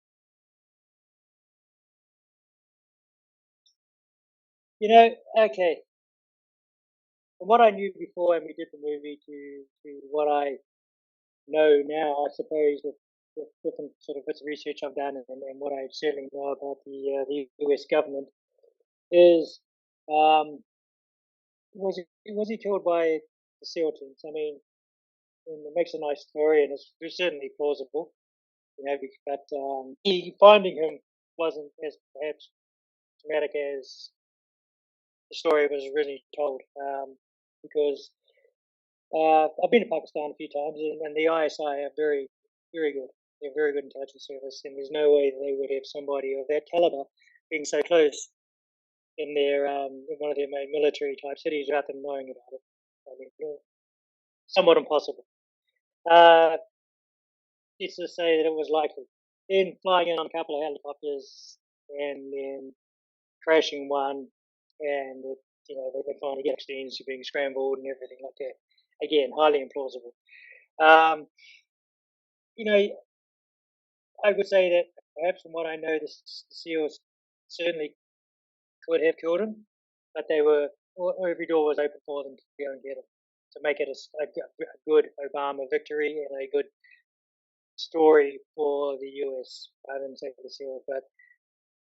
Okay. from what I knew before, and we did the movie, to what I know now, I suppose, with different sort of bits of research I've done, and what I certainly know about the US government is, was he killed by the SEAL teams? I mean, and it makes a nice story, and it's certainly plausible, but finding him wasn't as perhaps dramatic as the story was originally told, because I've been to Pakistan a few times, and the ISI are very, very good. They're very good intelligence service, and there's no way they would have somebody of that caliber being so close in one of their main military type cities without them knowing about it. I mean, somewhat impossible. Let's just say that it was likely. Then flying in on a couple of helicopters and then crashing one, and they finally get accidents, being scrambled and everything like that. Again, highly implausible. I would say that perhaps from what I know, the SEALs certainly could have killed him, but every door was open for them to go and get him, to make it a good Obama victory and a good story for the US, rather than say for the SEALs. But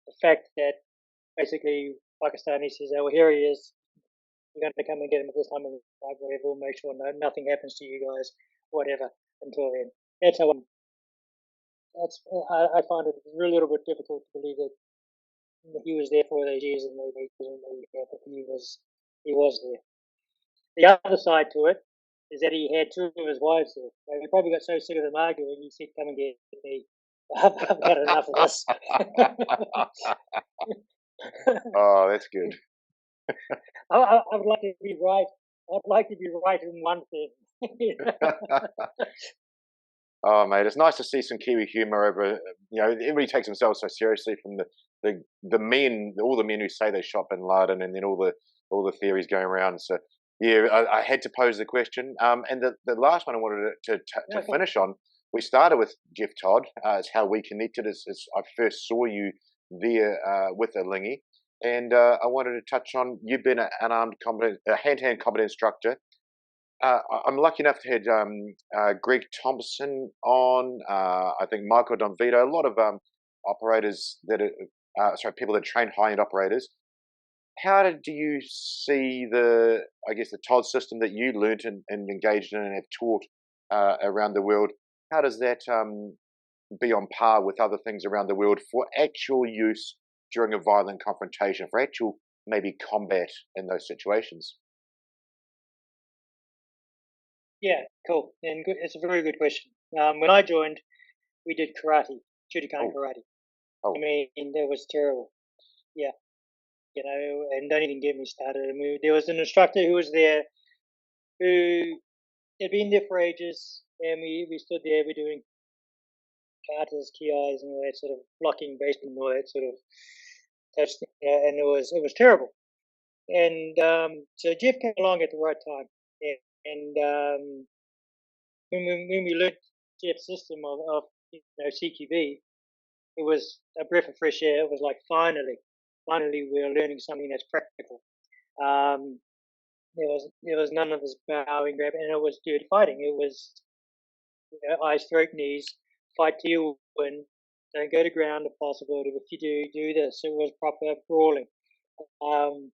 the fact that basically Pakistani says, "Oh, well, here he is. We're going to come and get him at this time, and whatever. We'll make sure nothing happens to you guys, whatever." Until then, that's how I find it a little bit difficult to believe that he was there for those years and they didn't know that he was there. The other side to it is that he had two of his wives there. He probably got so sick of them arguing, he said, "Come and get me. I've had enough of this." Oh, that's good. I would like to be right. I'd like to be right in one thing. Oh, mate, it's nice to see some Kiwi humour over. Everybody takes themselves so seriously, from the men, all the men who say they shot Bin Laden, and then all the theories going around. So yeah, I had to pose the question. And the last one I wanted to finish on. We started with Jeff Todd. It's how we connected. As I first saw you there with a lingy, and I wanted to touch on you've been an unarmed combat, a hand-to-hand combat instructor. I'm lucky enough to had Greg Thompson on. I think Michael Donvito, a lot of operators that are people that train high-end operators. How do you see the Todd system that you learnt and engaged in and have taught around the world? How does that be on par with other things around the world for actual use during a violent confrontation, for actual maybe combat in those situations? Yeah, cool. And good, it's a very good question. When I joined, we did karate, Judokan karate. Oh. I mean, that was terrible. Yeah. And don't even get me started. I mean, there was an instructor who was there who had been there for ages, and we stood there, we're doing katas, kiais, and all that sort of blocking, basement, and all that sort of touch, and it was terrible. And so Jeff came along at the right time, and when we learned Jeff's system of CQB, it was a breath of fresh air. It was like finally we're learning something that's practical. There was none of this bowing, grab, and it was dirty fighting. It was eyes, throat, knees, fight till you win. Don't go to ground if possible. If you do this. It was proper brawling. And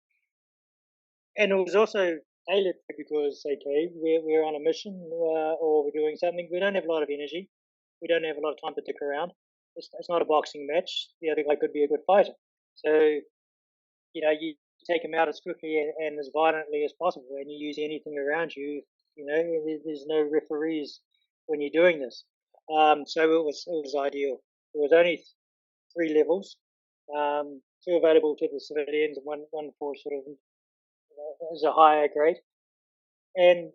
it was also tailored because, okay, we're on a mission or we're doing something. We don't have a lot of energy. We don't have a lot of time to dick around. It's not a boxing match. The other guy could be a good fighter. So, you take him out as quickly and as violently as possible, and you use anything around you. There's no referees when you're doing this. So it was ideal. There was only 3 levels, 2 available to the civilians, and one for sort of as a higher grade, and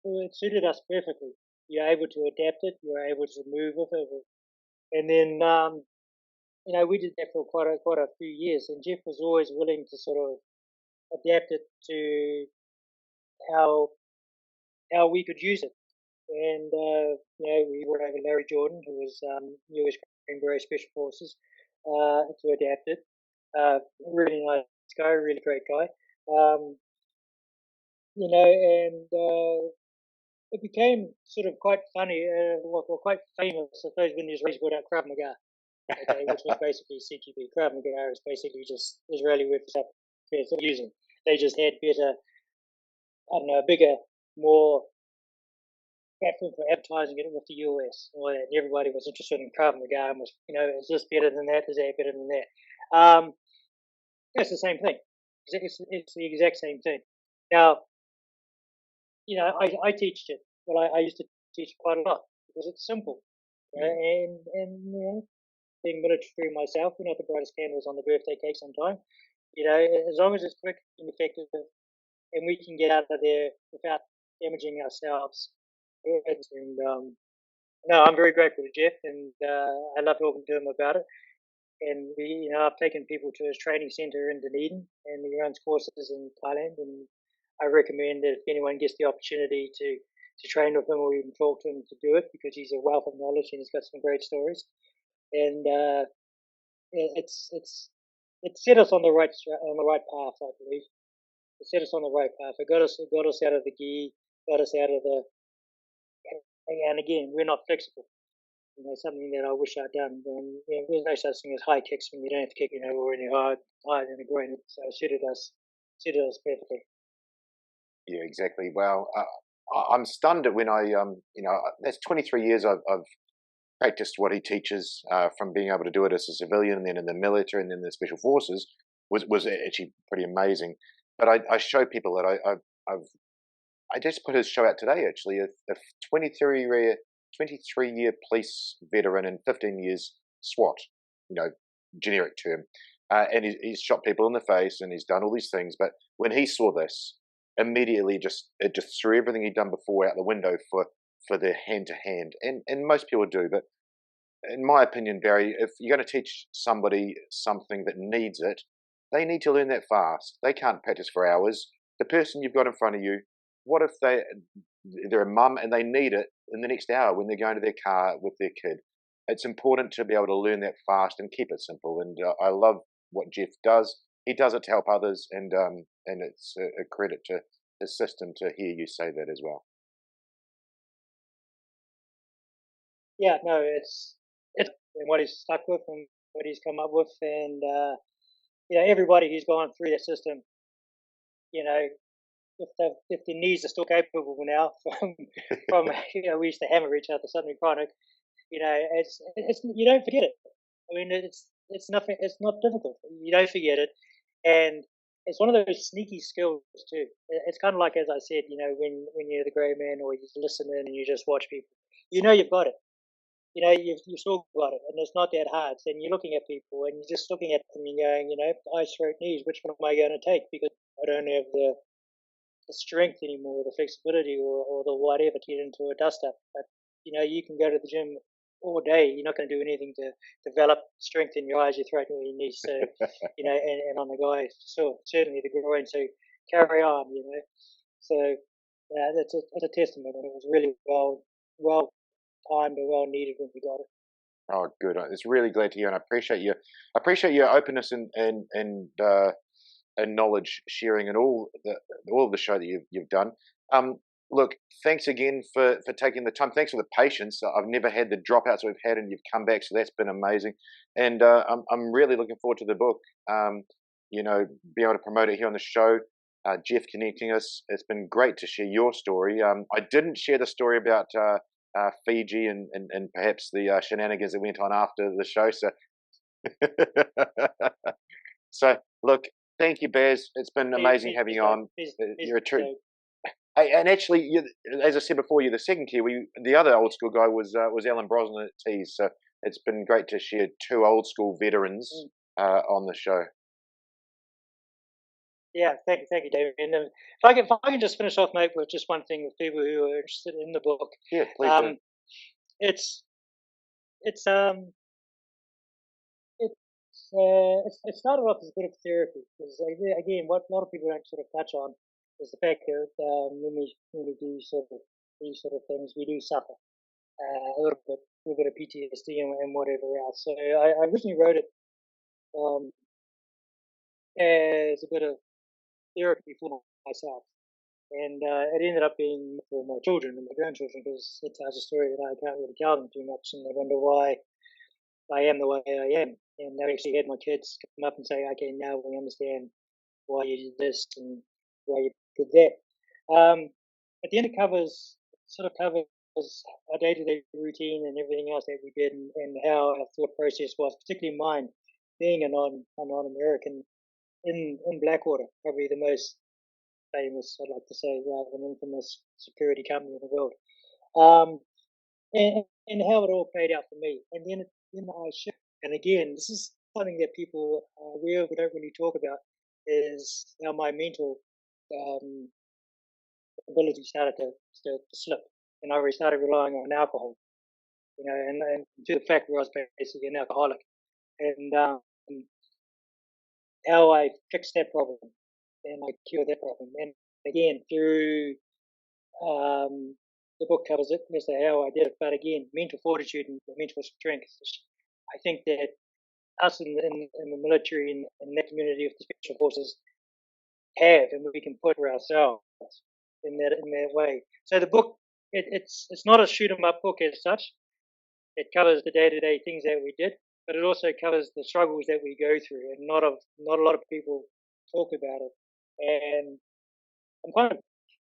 it suited us perfectly. You're able to adapt it. You're able to move with it, and then we did that for quite a few years. And Jeff was always willing to sort of adapt it to how we could use it. And we brought over Larry Jordan, who was US Green Beret Special Forces, to adapt it. Really nice guy, really great guy. and it became sort of quite funny, quite famous, I suppose, when the Israelis brought out Krav Maga, okay, which was basically CQB. Krav Maga is basically just Israeli word for using. They just had better, I don't know, bigger, more platform for advertising it with the US, and everybody was interested in Krav Maga and was, is this better than that? Is that better than that? It's the same thing. It's the exact same thing. Now, I teach it. Well, I used to teach quite a lot because it's simple. And being military myself, we're not the brightest candles on the birthday cake sometimes. As long as it's quick and effective and we can get out of there without damaging ourselves. And no, I'm very grateful to Jeff, and I love talking to him about it. And I've taken people to his training center in Dunedin, and he runs courses in Thailand. And I recommend that if anyone gets the opportunity to train with him or even talk to him, to do it, because he's a wealth of knowledge and he's got some great stories. And it's set us on the right path, I believe. It set us on the right path. It got us out of the gi, got us out of the. And again, we're not flexible. Something that I wish I'd done. And there's no such thing as high kicks when you don't have to kick over any higher than a groin. So it suited us perfectly. Yeah, exactly. Well, I'm stunned at when that's 23 years I've practiced what he teaches, from being able to do it as a civilian and then in the military and then the special forces was actually pretty amazing. But I show people that I just put his show out today, actually, a 23-year police veteran and 15 years SWAT, generic term. And he's shot people in the face and he's done all these things. But when he saw this, immediately it just threw everything he'd done before out the window for the hand-to-hand. And most people do. But in my opinion, Barrie, if you're going to teach somebody something that needs it, they need to learn that fast. They can't practice for hours. The person you've got in front of you, what if they're a mum and they need it in the next hour when they're going to their car with their kid? It's important to be able to learn that fast and keep it simple. And I love what Jeff does. He does it to help others, and it's a credit to the system to hear you say that as well. Yeah, no, it's what he's stuck with and what he's come up with, and everybody who's gone through that system, if the knees are still capable now from we used to hammer each other something chronic, it's you don't forget it. I mean, it's nothing. It's not difficult. You don't forget it, and it's one of those sneaky skills too. It's kind of like, as I said, when you're the grey man or you just listen in and you just watch people, you've got it. You've still got it, and it's not that hard. And you're looking at people, and you're just looking at them and going, eyes, throat, knees. Which one am I going to take? Because I don't have the strength anymore, the flexibility, or the whatever to get into a dust up. But you can go to the gym all day. You're not going to do anything to develop strength in your eyes, your throat, or your knees. So and on the guy, so certainly the groin. So carry on, So that's a testament, and it was really well timed and well needed when we got it. Oh, good. It's really glad to hear, and I appreciate your openness and knowledge sharing and all of the show that you've done. Look, thanks again for taking the time. Thanks for the patience. I've never had the dropouts we've had, and you've come back, so that's been amazing. And I'm really looking forward to the book. Being able to promote it here on the show. Jeff connecting us. It's been great to share your story. I didn't share the story about Fiji and perhaps the shenanigans that went on after the show. So look, thank you, Baz. It's been amazing having you on. You're a true. Hey, and actually, as I said before, you're the second Kiwi. The other old school guy was Alan Brosnan at Tees. So it's been great to share two old school veterans on the show. Yeah, thank you, David. And if I can just finish off, mate, with just one thing with people who are interested in the book. Yeah, please do. It started off as a bit of therapy because again, what a lot of people don't sort of touch on is the fact that when we do sort of these sort of things, we do suffer a little bit of PTSD and whatever else. So I originally wrote it as a bit of therapy for myself. And it ended up being for my children and my grandchildren, because it tells a story that I can't really tell them too much, and they wonder why I am the way I am. And I actually had my kids come up and say, okay, now we understand why you did this and why you did that. At the end, sort of covers our day-to-day routine and everything else that we did, and how our thought process was, particularly mine, being a non-American in Blackwater, probably the most famous, I'd like to say, rather than infamous security company in the world. Um, and how it all played out for me. And then I shift. And again, this is something that people are aware of but don't really talk about, is how my mental um, ability started to slip. And I started relying on alcohol, and to the fact where I was basically an alcoholic. And how I fixed that problem and I cured that problem. And again, through the book covers it as to how I did it. But again, mental fortitude and mental strength. I think that us in the military and that community of the special forces have, and we can put for ourselves in that way. So the book, it's not a shoot 'em up book as such. It covers the day to day things that we did, but it also covers the struggles that we go through, and not a lot of people talk about it. And I'm kind of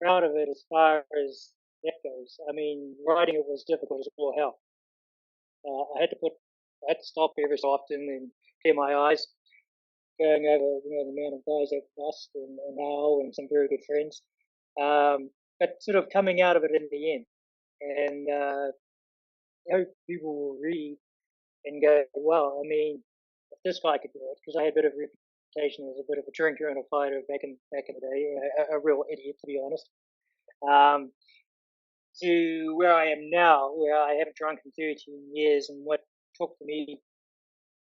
proud of it as far as that goes. I mean, writing it was difficult as all hell. I had to stop every so often and clear my eyes, going over the amount of guys I've lost and how, and some very good friends. But sort of coming out of it in the end, and I hope people will read and go, well, I mean, if this guy could do it, because I had a bit of a reputation as a bit of a drinker and a fighter back in the day, a real idiot, to be honest. Um, to where I am now, where I haven't drunk in 13 years, and what took for me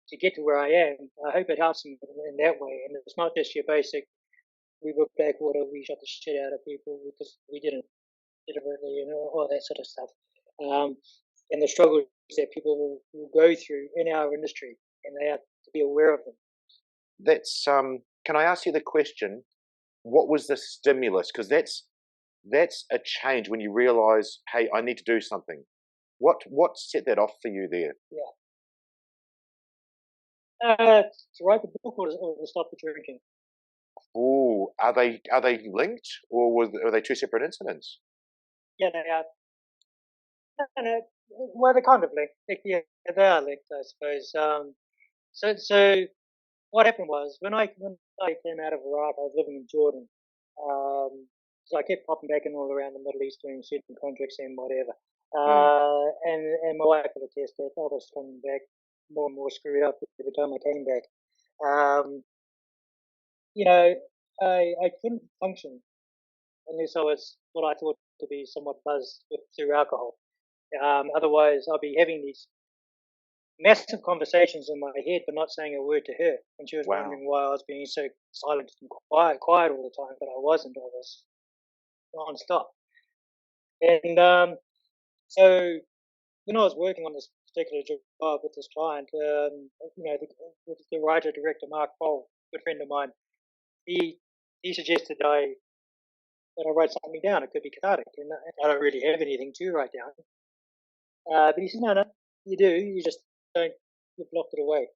to get to where I am, I hope it helps in that way. And it's not just your basic, we were Blackwater, we shot the shit out of people, because we didn't deliberately, all that sort of stuff. Um, and the struggles that people will go through in our industry, and they have to be aware of them. That's Can I ask you the question? What was the stimulus? Because that's a change when you realise, hey, I need to do something. What set that off for you there? Yeah. To write the book or to stop the drinking? Oh, are they linked, or are they two separate incidents? Yeah, they are. No, well, they're kind of linked. Yeah, they are linked, I suppose. So what happened was when I came out of Iraq, I was living in Jordan. So I kept popping back in all around the Middle East doing certain contracts and whatever. Hmm. And my wife could attest that I was coming back more and more screwed up every time I came back. Um, you know, I couldn't function unless I was what I thought to be somewhat buzzed through alcohol. Otherwise, I'd be having these massive conversations in my head, but not saying a word to her. And she was Wow. wondering why I was being so silent and quiet all the time, but I wasn't. I was non-stop. And so when I was working on this particular job with this client, the writer director Mark Bowl, good friend of mine, he suggested that I write something down. It could be cathartic, and I don't really have anything to write down. But he said, no, you do. You just don't. You've locked it away.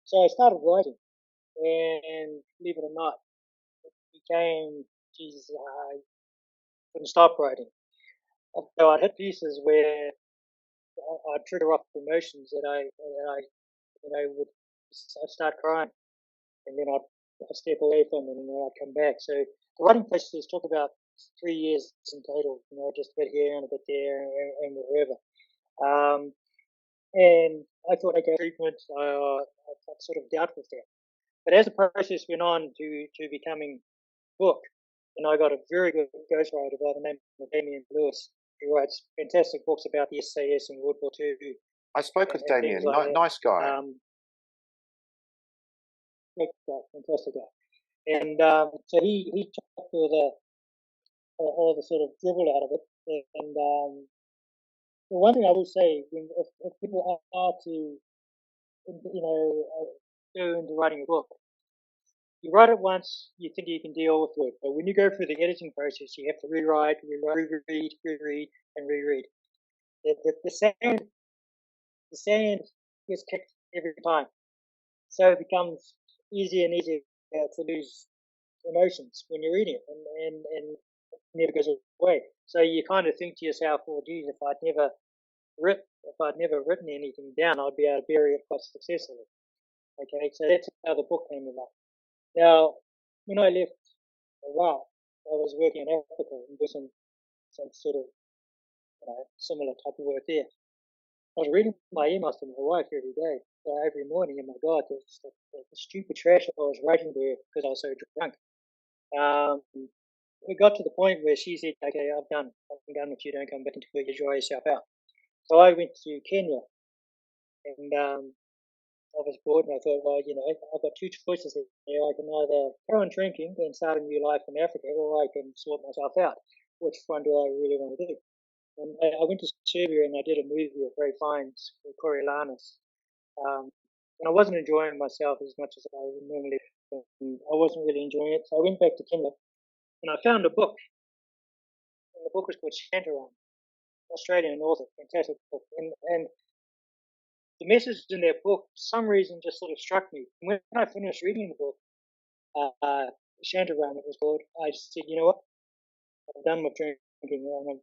So I started writing, and believe it or not, it became, Jesus, I couldn't stop writing. So I'd hit pieces where I'd trigger off emotions I'd start crying, and then I'd step away from it, and then I'd come back. So the writing process took about 3 years in total, just a bit here and a bit there and wherever. Um, and I thought, okay, treatment, I sort of dealt with that. But as the process went on to becoming book, and I got a very good ghostwriter by the name of Damien Lewis, who writes fantastic books about the SAS and World War II I spoke with and things Damien. like that. Nice guy. Great guy, fantastic guy. And so he took all the sort of dribble out of it. And the one thing I will say, if people are to, go into writing a book, You write it once, you think you can deal with it, but when you go through the editing process, you have to rewrite, reread, and reread. The sand gets kicked every time, so it becomes easier and easier to lose emotions when you're reading it, and it never goes away. So you kind of think to yourself, "Well, geez, if I'd never written anything down, I'd be able to bury it quite successfully." Okay, so that's how the book came about. Now, when I left Iraq, I was working in Africa and doing some sort of similar type of work there. I was reading my emails to my wife every day, every morning, and my God, the stupid trash I was writing there because I was so drunk. We got to the point where she said, "Okay, I'm done with you. Don't come back until you dry yourself out." So I went to Kenya, and I was bored, and I thought, well, I've got two choices here. I can either carry on drinking and start a new life in Africa, or I can sort myself out. Which one do I really want to do? And I went to Serbia and I did a movie with Ray Fiennes called Coriolanus. And I wasn't enjoying myself as much as I normally do. I wasn't really enjoying it. So I went back to Kenya and I found a book. And the book was called Shantaram, Australian author, fantastic book. And the message in that book, for some reason, just sort of struck me. And when I finished reading the book, Shantaram it was called, I just said, you know what? I'm done with drinking. And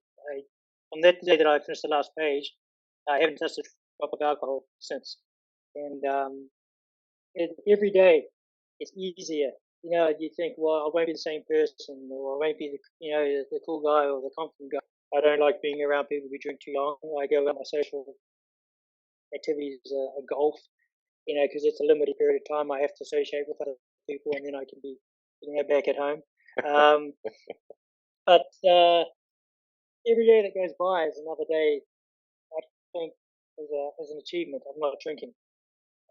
on that day that I finished the last page, I haven't touched a drop of alcohol since. And every day, it's easier. You think, well, I won't be the same person, or I won't be the cool guy or the confident guy. I don't like being around people who drink too long. I go out my social activities, golf, because it's a limited period of time. I have to associate with other people, and then I can be, back at home. But every day that goes by is another day. I think as an achievement. I'm not drinking.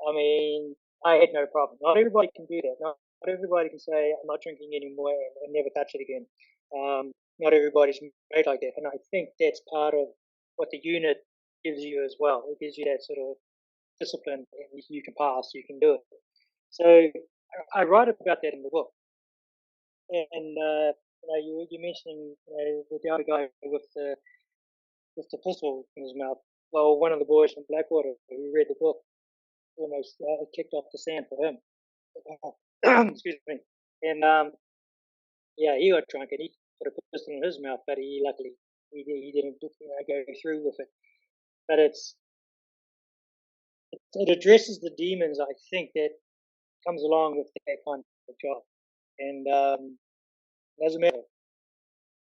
I mean, I had no problem. Not everybody can do that. Not everybody can say I'm not drinking anymore and never touch it again. Not everybody's made like that, and I think that's part of what the unit gives you as well. It gives you that sort of discipline, and you can pass, you can do it. So I write about that in the book, and you mentioning the other guy with the pistol in his mouth. Well, one of the boys from Blackwater who read the book almost kicked off the sand for him. Excuse me. And he got drunk and he put a pistol in his mouth, but luckily he didn't go through with it. But it addresses the demons, I think, that comes along with that kind of job. And it doesn't matter.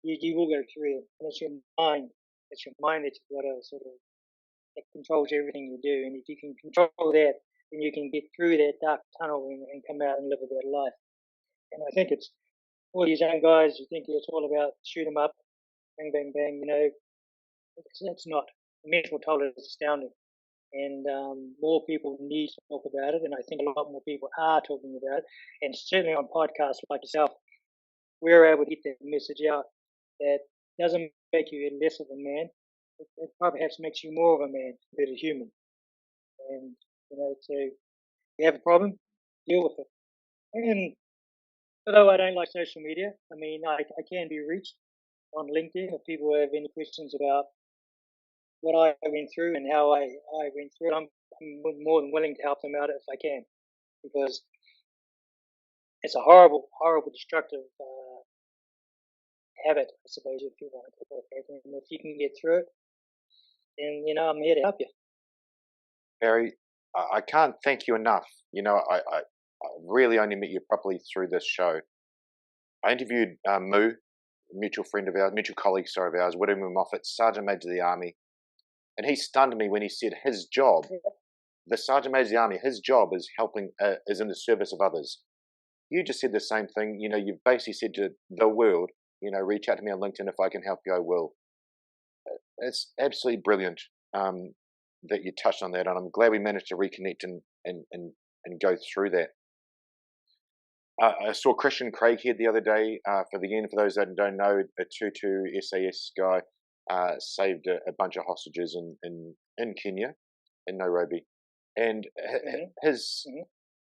You will go through it. And it's your mind. It's your mind that you've got to sort of, that controls everything you do. And if you can control that, then you can get through that dark tunnel and come out and live a better life. And I think it's all these young guys who think it's all about shoot 'em up, bang, bang, bang. It's not. The mental toll is astounding. And more people need to talk about it. And I think a lot more people are talking about it. And certainly on podcasts like yourself, we're able to get that message out that doesn't make you less of a man. It perhaps makes you more of a man, a better human. And, so you have a problem, deal with it. And although I don't like social media, I mean, I can be reached on LinkedIn if people have any questions about what I went through and how I went through it. I'm more than willing to help them out if I can, because it's a horrible, horrible, destructive habit, I suppose, if you want to call it that. And if you can get through it, then I'm here to help you. Barrie, I can't thank you enough. I really only met you properly through this show. I interviewed Moo, a mutual friend of ours, mutual colleague, of ours, William Moffat, Sergeant Major of the Army, and he stunned me when he said his job, the Sergeant Major of the Army, his job is helping, is in the service of others. You just said the same thing. You've basically said to the world, reach out to me on LinkedIn if I can help you, I will. It's absolutely brilliant that you touched on that, and I'm glad we managed to reconnect and go through that. I saw Christian Craighead the other day. For those that don't know, a 2-2 SAS guy saved a bunch of hostages in Kenya, in Nairobi, and his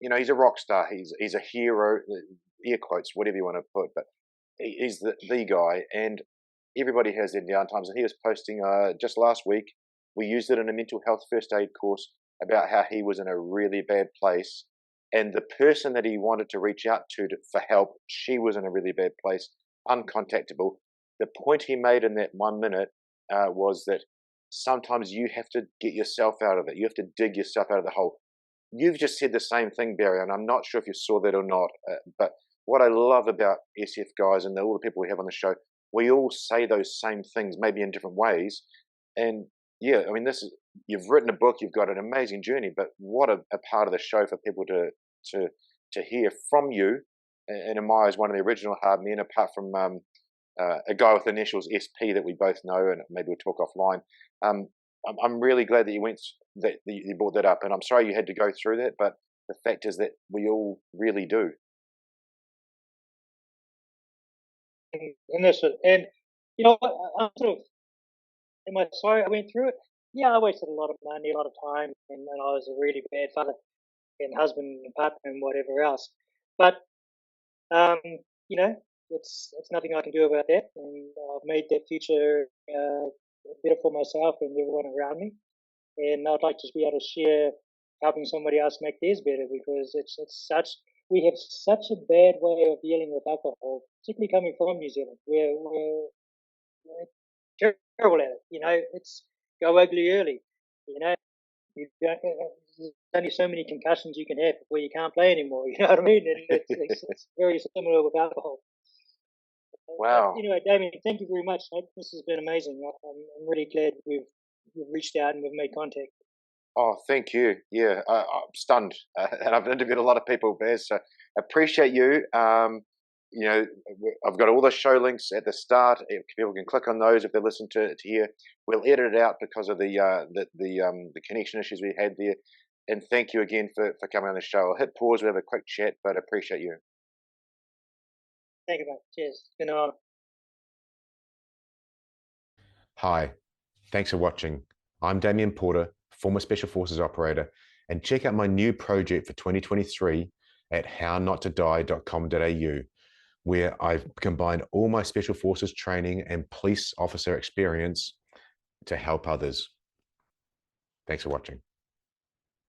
he's a rock star. He's a hero, air quotes, whatever you want to put, but he's the guy. And everybody has their downtimes. And he was posting just last week. We used it in a mental health first aid course about how he was in a really bad place, and the person that he wanted to reach out to for help, she was in a really bad place, uncontactable. The point he made in that 1 minute was that sometimes you have to get yourself out of it. You have to dig yourself out of the hole. You've just said the same thing, Barry, and I'm not sure if you saw that or not, but what I love about SF guys and all the people we have on the show, we all say those same things, maybe in different ways. And yeah, I mean, you've written a book, you've got an amazing journey, but what a part of the show for people to hear from you. And Amaya is one of the original hard men, apart from a guy with initials SP that we both know, and maybe we'll talk offline. I'm really glad that you brought that up, and I'm sorry you had to go through that, but the fact is that we all really do. And that's it. And I'm sort of, am I sorry I went through it? Yeah, I wasted a lot of money, a lot of time, and I was a really bad father and husband and partner and whatever else. But it's nothing I can do about that, and I've made that future better for myself and everyone around me. And I'd like to be able to share helping somebody else make theirs better, because we have such a bad way of dealing with alcohol, particularly coming from New Zealand. We're terrible at it. It's go ugly early. There's only so many concussions you can have before you can't play anymore. You know what I mean? And it's very similar with alcohol. Wow. Anyway, Damien, thank you very much, mate. This has been amazing. I'm really glad we've reached out and we've made contact. Oh, thank you. Yeah, I'm stunned. And I've interviewed a lot of people, Baz, so appreciate you. I've got all the show links at the start. If people can click on those if they listen to here. We'll edit it out because of the connection issues we had there. And thank you again for coming on the show. I'll hit pause. We'll have a quick chat, but I appreciate you. Thank you, mate. Cheers. It's been an honor. Hi, thanks for watching. I'm Damien Porter, former Special Forces operator, and check out my new project for 2023 at hownottodie.com.au, where I've combined all my Special Forces training and police officer experience to help others. Thanks for watching.